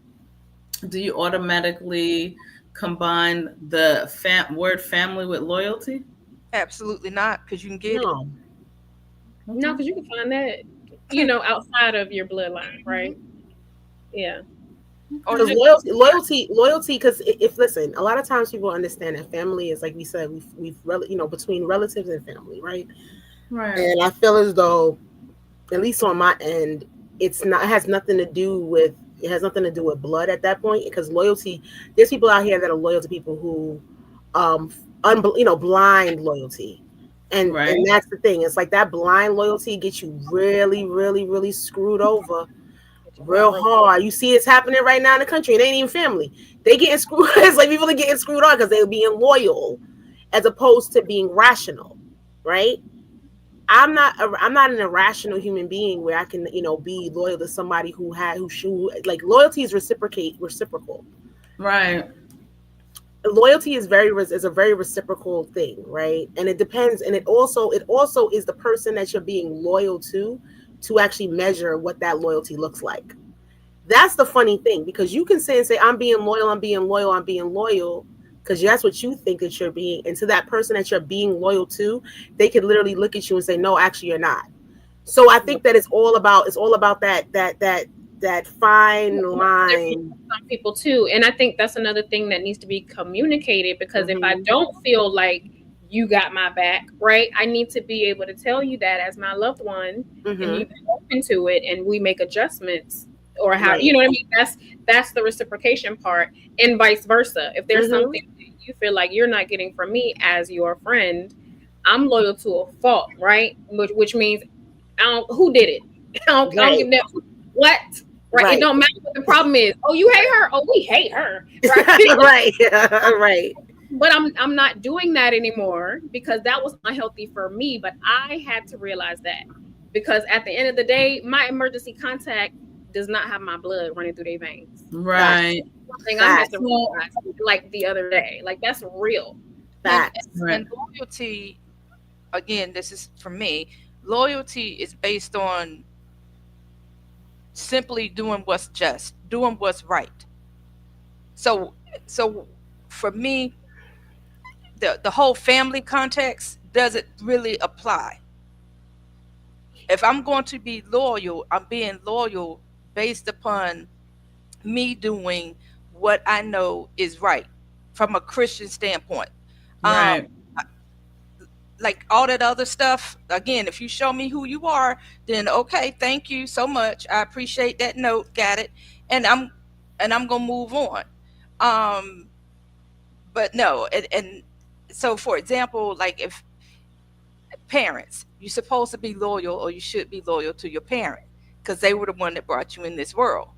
do you automatically combine the word family with loyalty? Absolutely not, because you can get it. No, because you can find that, you know, outside of your bloodline, right? Yeah. Because loyalty. Because if listen, a lot of times people understand that family is like we said, we've between relatives and family, right? Right. And I feel as though, at least on my end, it has nothing to do with blood at that point. Because loyalty, there's people out here that are loyal to people who, blind loyalty. And that's the thing. It's like that blind loyalty gets you really, really, really screwed over real hard. You see it's happening right now in the country. It ain't even family. They getting screwed. It's like people are getting screwed on because they're being loyal as opposed to being rational, right? I'm not an irrational human being where I can, be loyal to somebody who like loyalty is reciprocal. Right. Loyalty is a very reciprocal thing, right? And it depends, and it also is the person that you're being loyal to actually measure what that loyalty looks like. That's the funny thing, because you can say I'm being loyal, because that's what you think that you're being, and to that person that you're being loyal to, they can literally look at you and say, no, actually you're not. So I think that it's all about that fine line. Some people too, and I think that's another thing that needs to be communicated, because if I don't feel like you got my back, right, I need to be able to tell you that as my loved one, and you be open to it, and we make adjustments or how, Right. you know what I mean? That's the reciprocation part, and vice versa. If there's something that you feel like you're not getting from me as your friend, I'm loyal to a fault, right? Which means who did it? I don't give that what. Right. It don't matter what the problem is. Oh, you hate her. Oh, we hate her. Right. Right. But I'm not doing that anymore because that was unhealthy for me. But I had to realize that, because at the end of the day, my emergency contact does not have my blood running through their veins. Right. Something I had to realize, like the other day. Like, that's real. And loyalty, again, this is for me. Loyalty is based on simply doing what's just, doing what's right. So for me, the whole family context doesn't really apply. If I'm going to be loyal, I'm being loyal based upon me doing what I know is right from a Christian standpoint. Right. Like all that other stuff, again, if you show me who you are, then okay, thank you so much. I appreciate that note, got it. And I'm gonna move on. But no, and so for example, like if parents, you're supposed to be loyal, or you should be loyal to your parent, because they were the one that brought you in this world.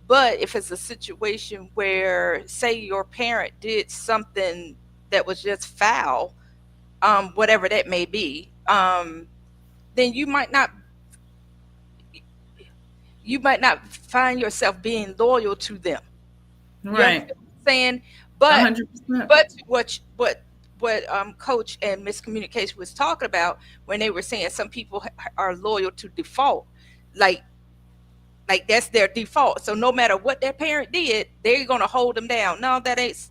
But if it's a situation where, say, your parent did something that was just foul, whatever that may be, then you might not find yourself being loyal to them. Right. You know what I'm saying? But 100%. but what Coach and Miscommunication was talking about when they were saying some people are loyal to default, like that's their default. So no matter what their parent did, they're gonna hold them down. No, that's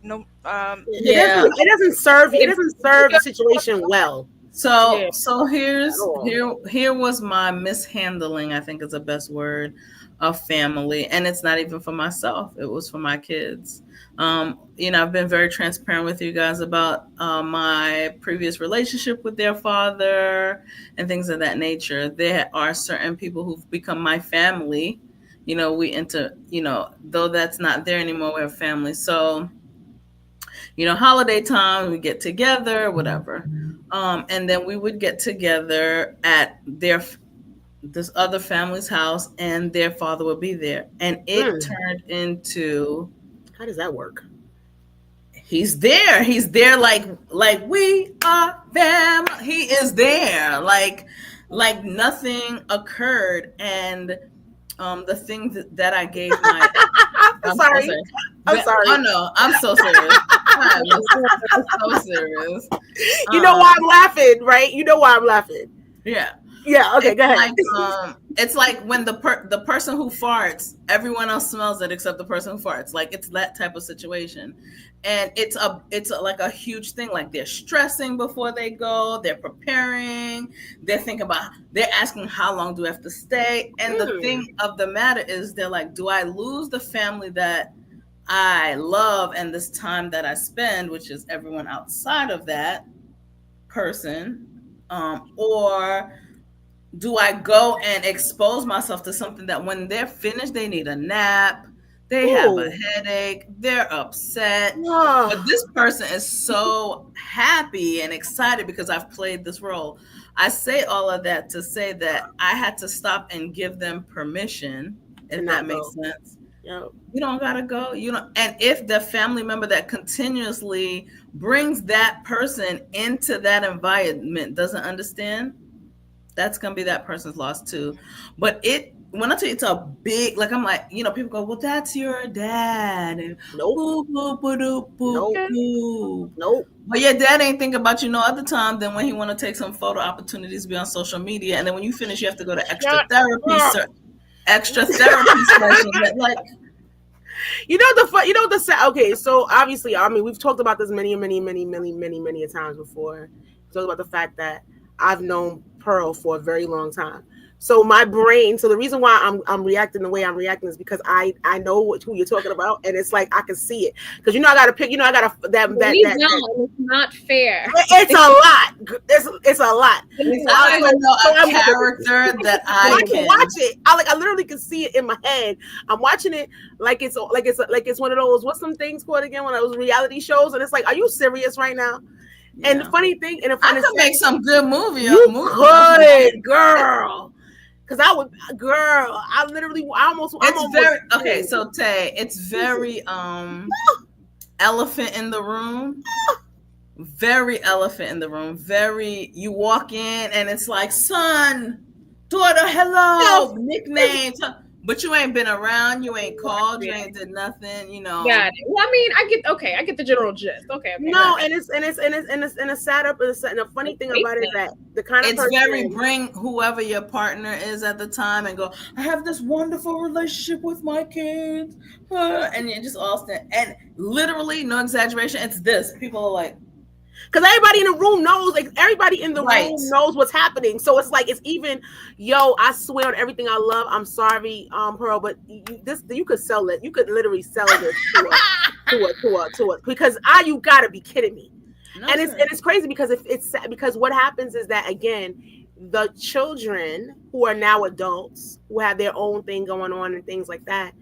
no. It doesn't serve the situation well. So here was my mishandling, I think is the best word, of family, and it's not even for myself. It was for my kids. I've been very transparent with you guys about my previous relationship with their father and things of that nature. There are certain people who've become my family. Though that's not there anymore, we have family. So, holiday time, we get together, whatever. And then we would get together at this other family's house, and their father would be there. And it turned into, how does that work? He's there like we are family. He is there like nothing occurred. And the thing that I gave my I'm sorry. Oh no, I'm so serious. I'm so serious. You know why I'm laughing, right? You know why I'm laughing. Yeah. Yeah, okay, go ahead. It's like when the person who farts, everyone else smells it except the person who farts. Like, it's that type of situation. And it's like a huge thing. Like, they're stressing before they go, they're preparing, they're asking how long do I have to stay. And the thing of the matter is, they're like, do I lose the family that I love and this time that I spend, which is everyone outside of that person, or do I go and expose myself to something that when they're finished, they need a nap, they have a headache, they're upset. But this person is so happy and excited because I've played this role. I say all of that to say that I had to stop and give them permission, if that makes sense. Yep. You don't gotta go. And if the family member that continuously brings that person into that environment doesn't understand, that's gonna be that person's loss too. But when I tell you it's a big, like, I'm like, people go, well, that's your dad, and nope. But your dad ain't thinking about you no other time than when he want to take some photo opportunities to be on social media, and then when you finish, you have to go to extra therapy sessions. Like, okay, so obviously, I mean, we've talked about this many times before. We talked about the fact that I've known Pearl for a very long time. So my brain, so the reason why I'm reacting the way I'm reacting is because I know who you're talking about, and it's like I can see it. Because I got to pick, I got to it's not fair. It's a lot. It's a lot. I don't know a character that I can watch it. I literally can see it in my head. I'm watching it like it's one of those, what's some things called again, one of those reality shows, and it's like, are you serious right now? Yeah. And the funny thing, and I could make some good movie. You could, girl. Because I literally, it's very, okay, so Tay, it's very, elephant in the room. Very elephant in the room. Very, you walk in and it's like, son, daughter, hello, nicknames. But you ain't been around, you ain't called, you ain't did nothing, Got it. Well, I mean, I get the general gist. Okay. No, right. and it's a setup, and the funny thing about it is that the kind of it's very bring whoever your partner is at the time and go, I have this wonderful relationship with my kids, and you just all stand, and literally, no exaggeration, it's this. People are like, because everybody in the room knows, room knows what's happening. So it's like, it's even, I swear on everything I love. I'm sorry, Pearl, but you could sell it. You could literally sell this to it because you gotta be kidding me. No, and it's crazy because because what happens is that, again, the children who are now adults who have their own thing going on and things like that,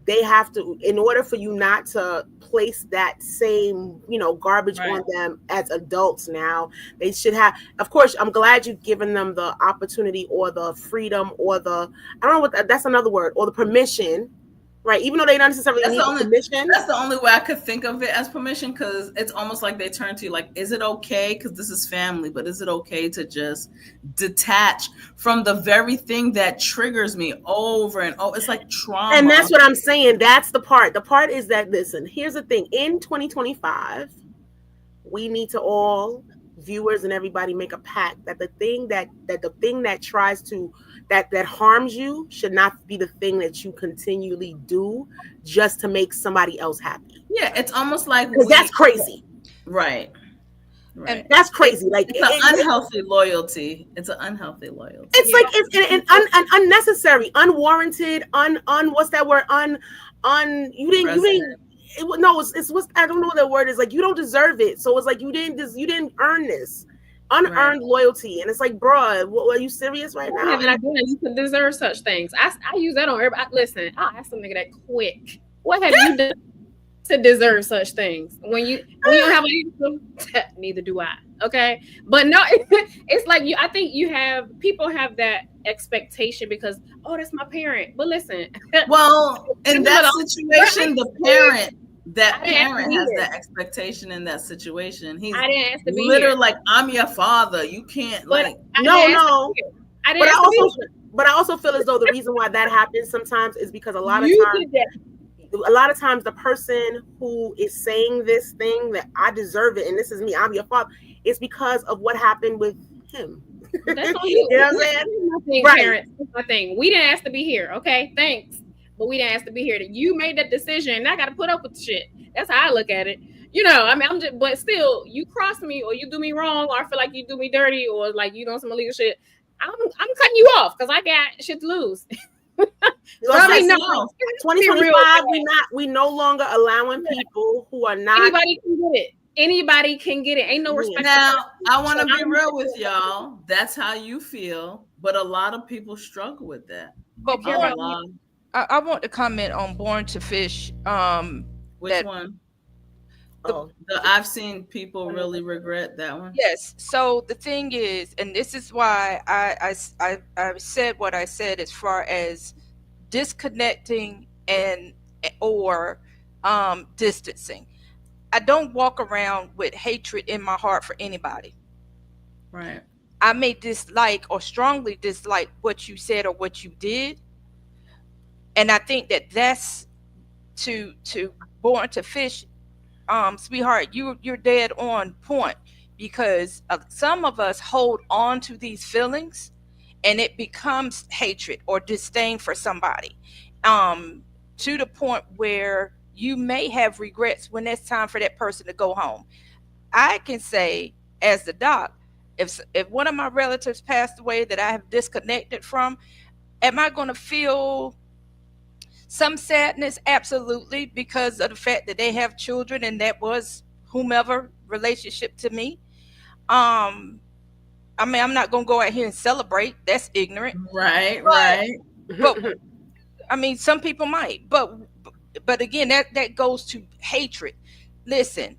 they have to, in order for you not to place that same, garbage on them as adults now, they should have, of course, I'm glad you've given them the opportunity or the freedom or that's another word, or the permission, right? Even though they don't necessarily need permission. That's the only way I could think of it as permission, because it's almost like they turn to you like, is it okay? Because this is family, but is it okay to just detach from the very thing that triggers me over and over? It's like trauma. And that's what I'm saying. That's the part. The part is that, listen, here's the thing. In 2025, we need to all, viewers and everybody, make a pact that the thing that tries to that harms you should not be the thing that you continually do just to make somebody else happy. Yeah, it's almost like that's crazy. Right. And that's crazy. Like, it's an unhealthy loyalty. It's an unhealthy loyalty. It's like it's unnecessary, unwarranted, what's that word? You didn't. It's what I don't know what that word is. Like, you don't deserve it. So it's like you didn't earn this. Unearned loyalty, and it's like, bro, are you serious right now? And I you could deserve such things. I use that on everybody. Listen, I'll ask some nigga that quick. What have you done to deserve such things? When you don't have an answer, neither do I. Okay, but no, it's like I think people have that expectation because that's my parent. But listen, well, in that situation, the parent. That parent has that expectation in that situation. He's literally like, I'm your father. You can't no. But I also feel as though the reason why that happens sometimes is because a lot of times the person who is saying this thing that I deserve it and this is me, I'm your father, it's because of what happened with him. That's on you. You know what I'm saying? Right. Parents, that's my thing. We didn't ask to be here. Okay, thanks. But we didn't ask to be here. You made that decision, and I got to put up with the shit. That's how I look at it. But still, you cross me, or you do me wrong, or I feel like you do me dirty, or like you doing some illegal shit. I'm cutting you off because I got shit to lose. 2025, we no longer allowing people who are not. Anybody can get it. Anybody can get it. Ain't no respect. Now, I want to be real with y'all. That's how you feel, but a lot of people struggle with that. But I want to comment on Born to Fish. Which one? I've seen people really regret that one. Yes. So the thing is, and this is why I said what I said as far as disconnecting or distancing. I don't walk around with hatred in my heart for anybody. Right. I may dislike or strongly dislike what you said or what you did. And I think that's to Born to Fish, sweetheart, you're dead on point, because some of us hold on to these feelings and it becomes hatred or disdain for somebody, to the point where you may have regrets when it's time for that person to go home. I can say, as the doc, If one of my relatives passed away that I have disconnected from, am I going to feel some sadness? Absolutely, because of the fact that they have children and that was whomever relationship to me. I mean, I'm not going to go out here and celebrate. That's ignorant. Right, But, right. but I mean, some people might, but again, that goes to hatred. Listen,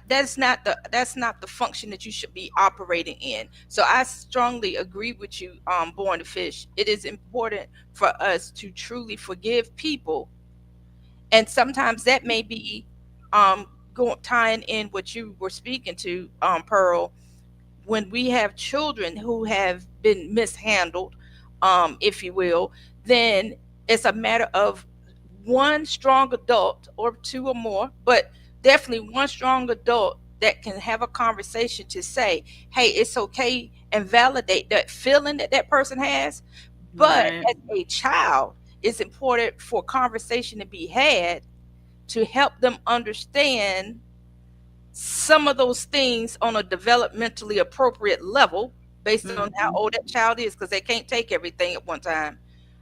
that's not the function that you should be operating in. So I strongly agree with you, Born to Fish. It is important for us to truly forgive people, and sometimes that may be tying in what you were speaking to, Pearl. When we have children who have been mishandled, if you will, then it's a matter of one strong adult or two or more, but definitely one strong adult that can have a conversation to say, hey, it's okay, and validate that feeling that that person has. But Right. as a child, it's important for conversation to be had to help them understand some of those things on a developmentally appropriate level based on how old that child is, because they can't take everything at one time.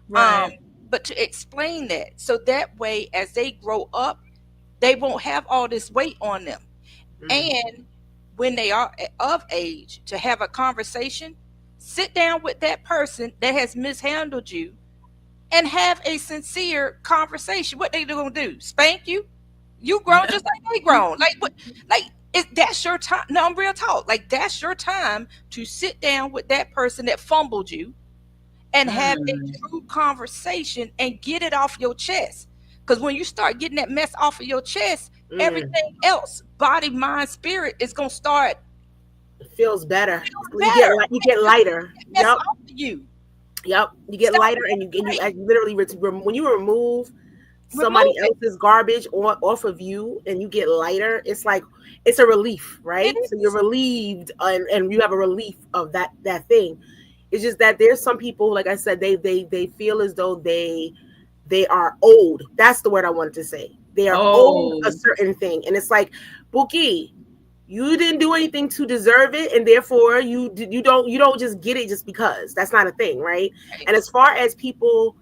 Right. But to explain that, so that way as they grow up, they won't have all this weight on them. And when they are of age to have a conversation, sit down with that person that has mishandled you and have a sincere conversation. What they gonna do? Spank you? You grown just like they grown. Like what? Like that's your time. No, I'm real talk. Like that's your time to sit down with that person that fumbled you and have a true conversation and get it off your chest. Because when you start getting that mess off of your chest, everything else, body, mind, spirit, is gonna start. It feels better. better. You get lighter. Mess Yep. off of you. Yep. You get So- lighter, and you literally when you remove somebody else's garbage off of you, and you get lighter. It's like it's a relief, right? It So you're relieved, and you have a relief of that thing. It's just that there's some people, like I said, they feel as though they are old. That's the word I wanted to say. They are old a certain thing, and it's like, Buki, you didn't do anything to deserve it, and therefore you don't just get it just because. That's not a thing, right? And as far as people,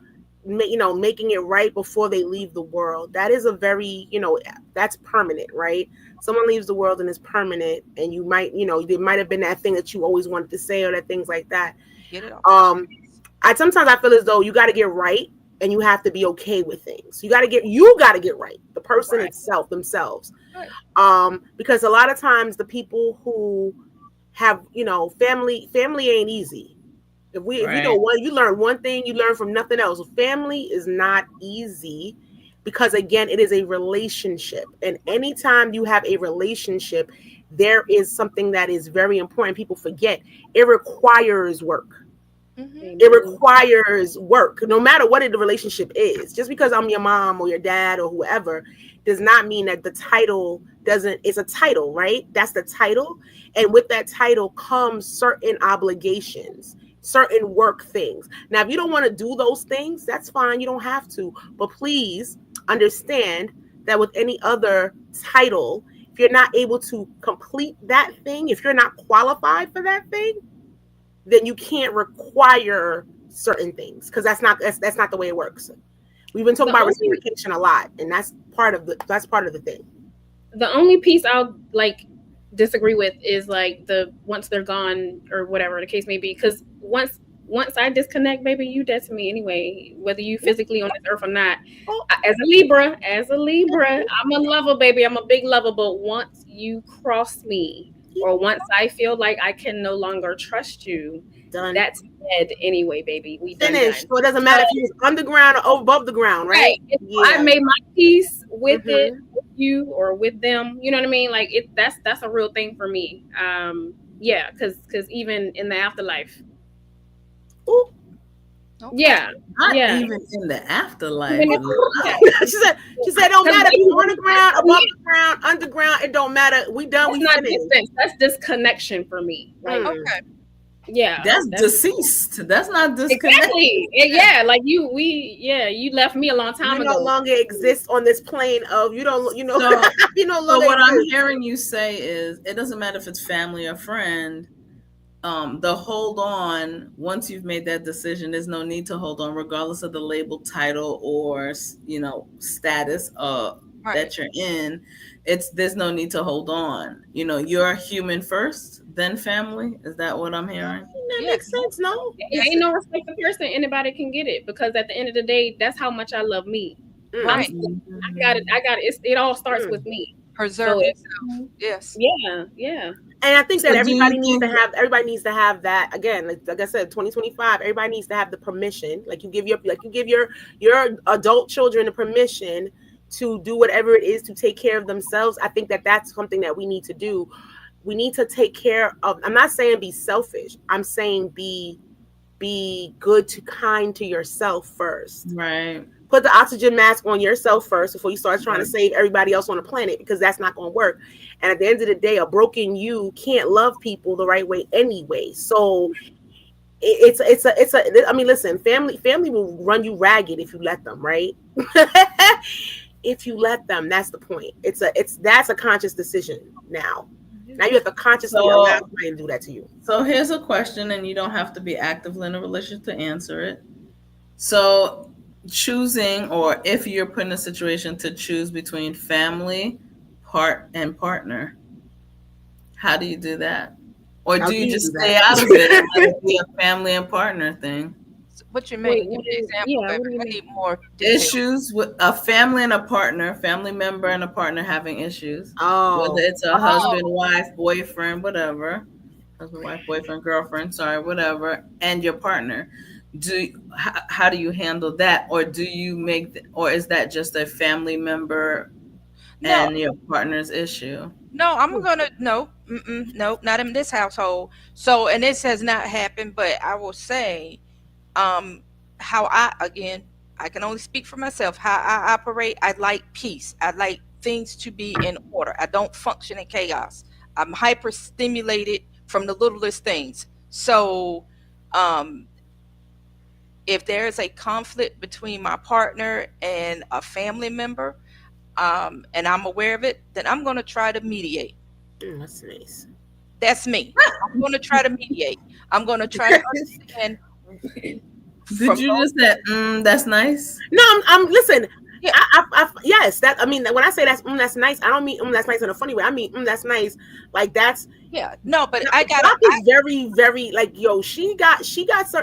making it right before they leave the world, that is a very, that's permanent, right? Someone leaves the world and it's permanent, and you might, there might have been that thing that you always wanted to say, or that things like that. Get it off. Sometimes I feel as though you got to get right, and you have to be okay with things. You got to get right, the person itself, themselves. Right. Because a lot of times the people who have, family ain't easy. If you learn one thing, you learn from nothing else. Family is not easy, because again, it is a relationship. And anytime you have a relationship, there is something that is very important. People forget it requires work. Mm-hmm. It requires work, no matter what the relationship is. Just because I'm your mom or your dad or whoever does not mean that the title doesn't. It's a title, right? That's the title. And with that title comes certain obligations, certain work things. Now, if you don't want to do those things, that's fine. You don't have to. But please understand that with any other title, if you're not able to complete that thing, if you're not qualified for that thing, then you can't require certain things, because that's not the way it works. We've been talking about reciprocation a lot, and that's part of the thing. The only piece I'll disagree with is once they're gone or whatever the case may be, because once I disconnect, baby, you dead to me anyway, whether you physically on this earth or not. As a Libra, I'm a lover, baby. I'm a big lover, but once you cross me, or once I feel like I can no longer trust you, Done. That's dead anyway, baby. We finished. So it doesn't matter if you're underground or above the ground, right? Yeah. I made my peace with it, with you or with them. You know what I mean? That's a real thing for me. Yeah, because even in the afterlife. Ooh. Okay. Yeah. Not even in the afterlife. She said it don't matter if you're on the ground, above the ground, underground, it don't matter. We done, we finished. That's disconnection for me. Okay. Yeah. That's deceased. That's not disconnected. Exactly. Yeah, you left me a long time ago. You no longer exist on this plane of you no longer. So what I'm hearing you say is it doesn't matter if it's family or friend. the hold on, once you've made that decision, there's no need to hold on, regardless of the label, title, or status that you're in. There's no need to hold on. You're human first, then family. Is that what I'm hearing? That makes sense. No, ain't no respect for person. Anybody can get it, because at the end of the day, that's how much I love me. Right. I got it. It all starts with me. Preserve yourself. Yes. Yeah. And I think that everybody needs to have that. Again, like I said, 2025, everybody needs to have the permission. Like you give your adult children the permission to do whatever it is to take care of themselves. I think that that's something that we need to do. We need to take care of. I'm not saying be selfish. I'm saying be good to kind to yourself first. Right. Put the oxygen mask on yourself first before you start trying to save everybody else on the planet, because that's not going to work. And at the end of the day, a broken you can't love people the right way anyway. So I mean, listen, family will run you ragged if you let them, right? If you let them, that's the point. That's a conscious decision now. Now you have to consciously allow somebody to do that to you. So here's a question, and you don't have to be actively in a relationship to answer it. So choosing, or if you're put in a situation to choose between family, and partner, how do you do that? Or do you just stay out of it and let it be a family and partner thing? What you mean? Give me an example. I need more detail. Issues with a family and a partner, family member and a partner having issues. Oh. Whether it's a husband, wife, boyfriend, whatever. Husband, wife, boyfriend, girlfriend, whatever, and your partner. How do you handle that? Or do you or is that just a family member and your partner's issue? No, I'm gonna no, not in this household. So, and this has not happened, but I will say, how I can only speak for myself. How I operate, I like peace. I like things to be in order. I don't function in chaos. I'm hyper stimulated from the littlest things. So, if there is a conflict between my partner and a family member, and I'm aware of it, then I'm going to try to mediate. That's nice. That's me. I'm going to try to mediate. I'm going to try to understand. Did you just say, that's nice? No, I'm listen. Yeah. Yes, that, I mean, when I say that's nice, I don't mean that's nice in a funny way. I mean, that's nice. Like that's. Yeah, no, but I got Doc is very, very like, yo, she got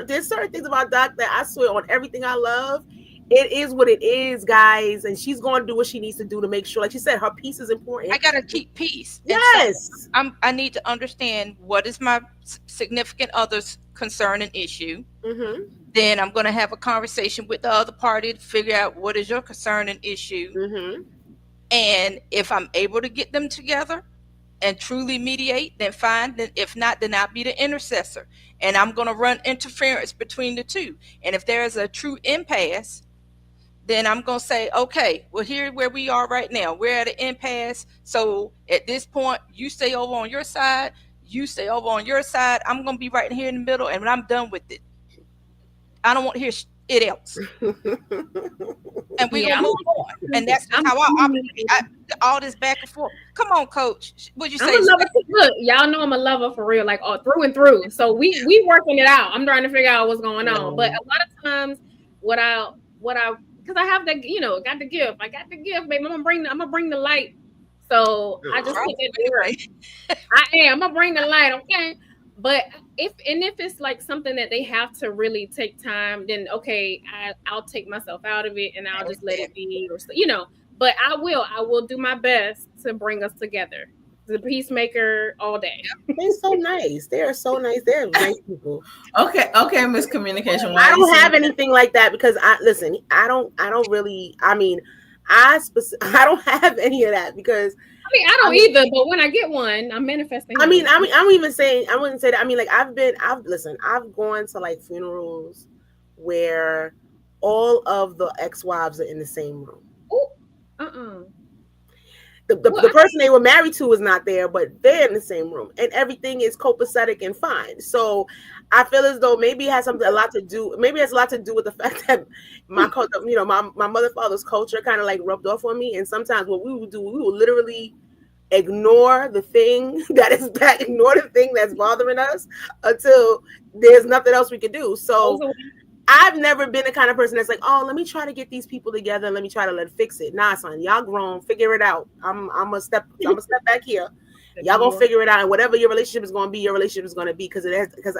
there's certain things about Doc that I swear on everything I love. It is what it is, guys, and she's going to do what she needs to do to make sure, like she said, her peace is important. I got to keep peace. Yes. So I need to understand what is my significant other's concern and issue. Mm-hmm. Then I'm going to have a conversation with the other party to figure out what is your concern and issue. Mm-hmm. And if I'm able to get them together and truly mediate, then fine. Then if not, then I'll be the intercessor. And I'm going to run interference between the two. And if there is a true impasse, then I'm going to say, okay, well, here where we are right now, we're at an impasse. So at this point, you stay over on your side, you stay over on your side. I'm going to be right here in the middle. And when I'm done with it, I don't want to hear it else. And we're going to move on. And that's how I operate. All this back and forth. Come on, coach. What'd you say? Look, y'all know I'm a lover for real, like all through and through. So we working it out. I'm trying to figure out what's going on. But a lot of times because I have that, got the gift. I got the gift, baby. I'm gonna bring the light. So I just think that I'm gonna bring the light, okay? But if it's like something that they have to really take time, then okay, I'll take myself out of it and I'll just let it be, But I will do my best to bring us together. The peacemaker all day. They're so nice. They are so nice. They're nice people. Okay, miscommunication. I don't have anything like that because I don't have any of that because I don't either, but when I get one, I'm manifesting. I'm even saying, I wouldn't say that. I mean, like I've gone to like funerals where all of the ex-wives are in the same room. Oh, The person they were married to is not there, but they're in the same room, and everything is copacetic and fine. So I feel as though maybe it has a lot to do with the fact that my mother father's culture kind of like rubbed off on me. And sometimes what we would do, we would literally ignore the thing ignore the thing that's bothering us until there's nothing else we can do. So I've never been the kind of person that's like, oh, let me try to get these people together and let me try to fix it. Nah, son, y'all grown, figure it out. I'm gonna step back here. Y'all gonna figure it out, and whatever your relationship is gonna be, your relationship is gonna be, because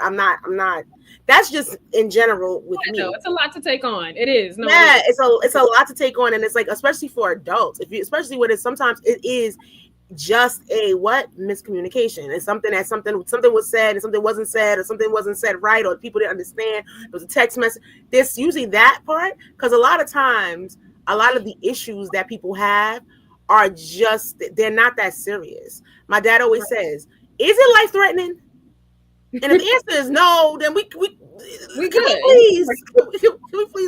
I'm not. That's just in general with me. It's a lot to take on. It is. It's a lot to take on, and it's like, especially for adults, especially when sometimes it is just a miscommunication. It's something was said and something wasn't said, or something wasn't said right, or people didn't understand. It was a text message. There's usually that part, because a lot of times, a lot of the issues that people have are they're not that serious. My dad always says, "Is it life threatening?" And if the answer is no, then we can we please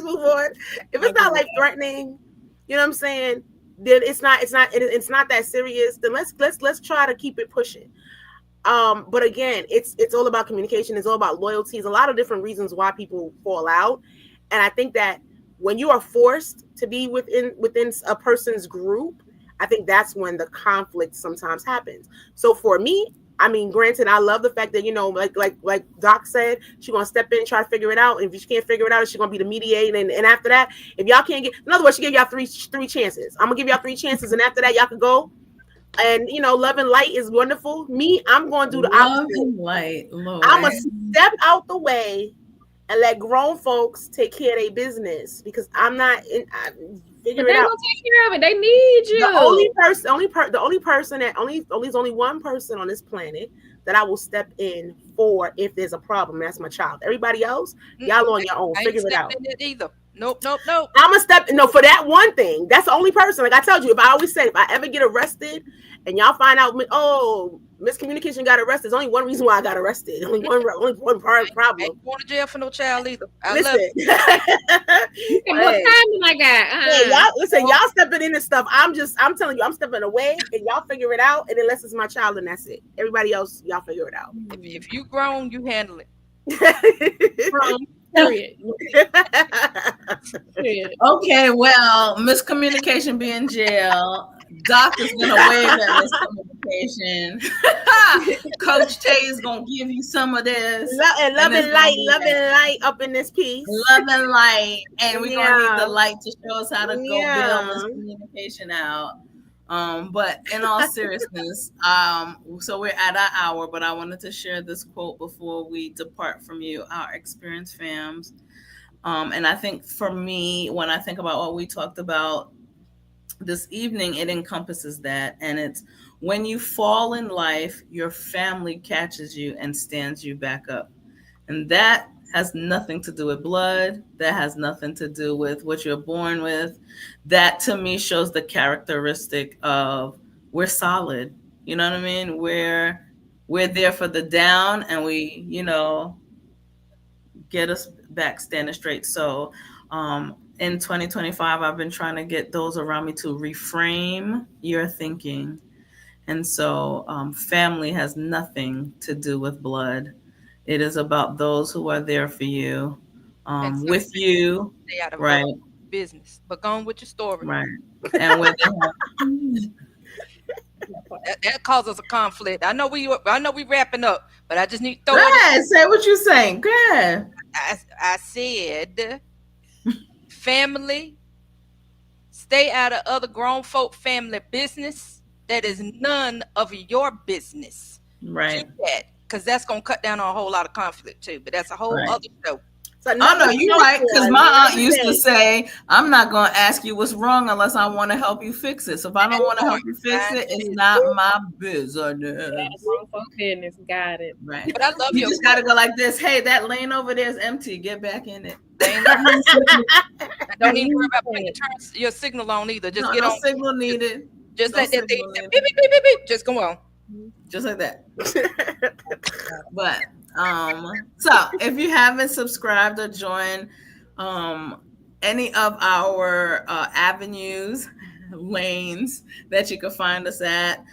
move on. If it's not life threatening, you know what I'm saying, then it's not that serious. Then let's try to keep it pushing. But again, it's all about communication. It's all about loyalty. There's a lot of different reasons why people fall out, and I think that when you are forced to be within a person's group, I think that's when the conflict sometimes happens. So for me, I mean, granted, I love the fact that, like Doc said, she's going to step in and try to figure it out. And if she can't figure it out, she's going to be the mediator. And after that, if y'all can't in other words, she gave y'all three chances. I'm going to give y'all 3 chances. And after that, y'all can go. And, love and light is wonderful. Me, I'm going to do the opposite. Love and light, Lord. I'm going to step out the way and let grown folks take care of their business, because I'm not in. Figure it out. Gonna take care of it. They need you. There's only one person on this planet that I will step in for if there's a problem. That's my child. Everybody else, y'all on your own. Figure it out. Either. Nope. I'm gonna step for that one thing. That's the only person. Like I told you, if I ever get arrested and y'all find out, miscommunication got arrested, there's only one reason why I got arrested. Only one problem. I ain't going to jail for no child either. Listen. Love it. What time did I got? Hey, y'all stepping in this stuff. I'm telling you, I'm stepping away, and y'all figure it out. And unless it's my child, and that's it. Everybody else, y'all figure it out. If you grown, you handle it. Period. Okay, well, miscommunication be in jail. Doc is gonna waive that miscommunication. Coach Tay is gonna give you some of this. Love and light up in this piece. Love and light, and we're gonna need the light to show us how to go build miscommunication out. But in all seriousness, so we're at our hour, but I wanted to share this quote before we depart from you, our experienced fams. And I think for me, when I think about what we talked about this evening, it encompasses that. And it's when you fall in life, your family catches you and stands you back up. And that has nothing to do with blood. That has nothing to do with what you're born with. That to me shows the characteristic of we're solid. You know what I mean? We're there for the down, and we, get us back standing straight. So in 2025, I've been trying to get those around me to reframe your thinking. And so family has nothing to do with blood. It is about those who are there for you, with you, stay out of right? Business, but go on with your story, right? And with that causes a conflict. I know we wrapping up, but I just need to throw it. Say what you're saying. Go ahead. I said, family, stay out of other grown folk family business. That is none of your business. Right. Because that's going to cut down on a whole lot of conflict too. But that's a whole other show. So no, you're right. Because my aunt used to say, I'm not going to ask you what's wrong unless I want to help you fix it. So if I don't want to help you fix it, it's not my business. Business. Got it. Right. But I love you. Just got to go like this. Hey, that lane over there is empty. Get back in it. Don't even worry about putting your signal on either. Just get on. Signal needed. Just let that thing beep, beep, beep, beep, beep. Just go on. Just like that. But so if you haven't subscribed or joined any of our avenues, lanes that you can find us at,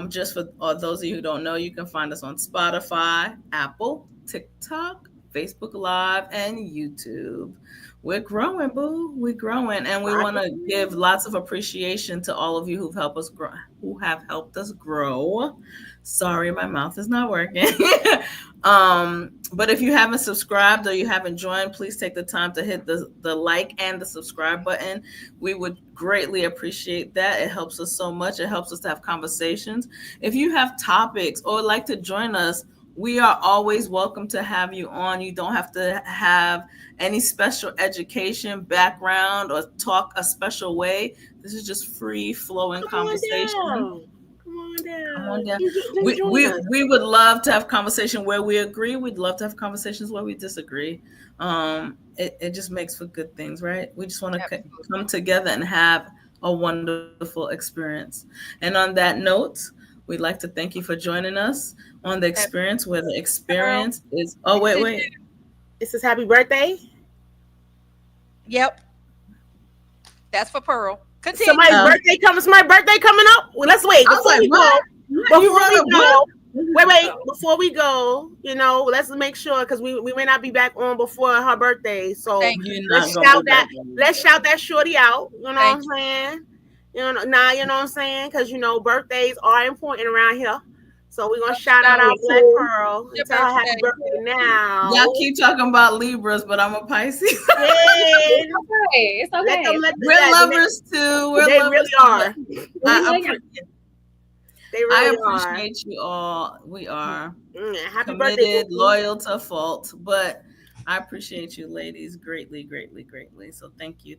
just for those of you who don't know, you can find us on Spotify, Apple, TikTok, Facebook Live, and YouTube. We're growing, boo. We're growing, and we want to give lots of appreciation to all of you who have helped us grow. Sorry, my mouth is not working. But if you haven't subscribed or you haven't joined, please take the time to hit the like and the subscribe button. We would greatly appreciate that. It helps us so much. It helps us to have conversations. If you have topics or would like to join us, we are always welcome to have you on. You don't have to have any special education background or talk a special way. This is just free flowing conversation. Come on down. We would love to have conversation where we agree. We'd love to have conversations where we disagree. It just makes for good things, right? We just want to come together and have a wonderful experience. And on that note, we'd like to thank you for joining us on the experience, where the experience is. Oh, wait. This is happy birthday. Yep. That's for Pearl. Continue. Somebody's birthday coming up. Well, let's wait. Before we go, let's make sure, because we may not be back on before her birthday. So let's shout that shorty out. You know what I'm saying? You know what I'm saying? Because birthdays are important around here. So we're gonna shout out our Black Pearl and tell her happy birthday now. Y'all keep talking about Libras, but I'm a Pisces. It's okay. We're lovers too. They really are. I appreciate you all. We are happy committed, birthday, loyal to a fault, but I appreciate you ladies greatly, greatly, greatly. So thank you.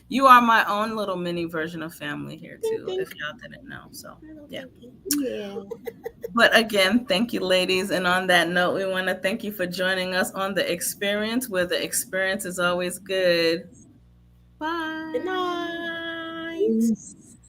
You are my own little mini version of family here too, if y'all didn't know. So yeah. But again, thank you, ladies. And on that note, we want to thank you for joining us on The Experience, where the experience is always good. Bye. Good night.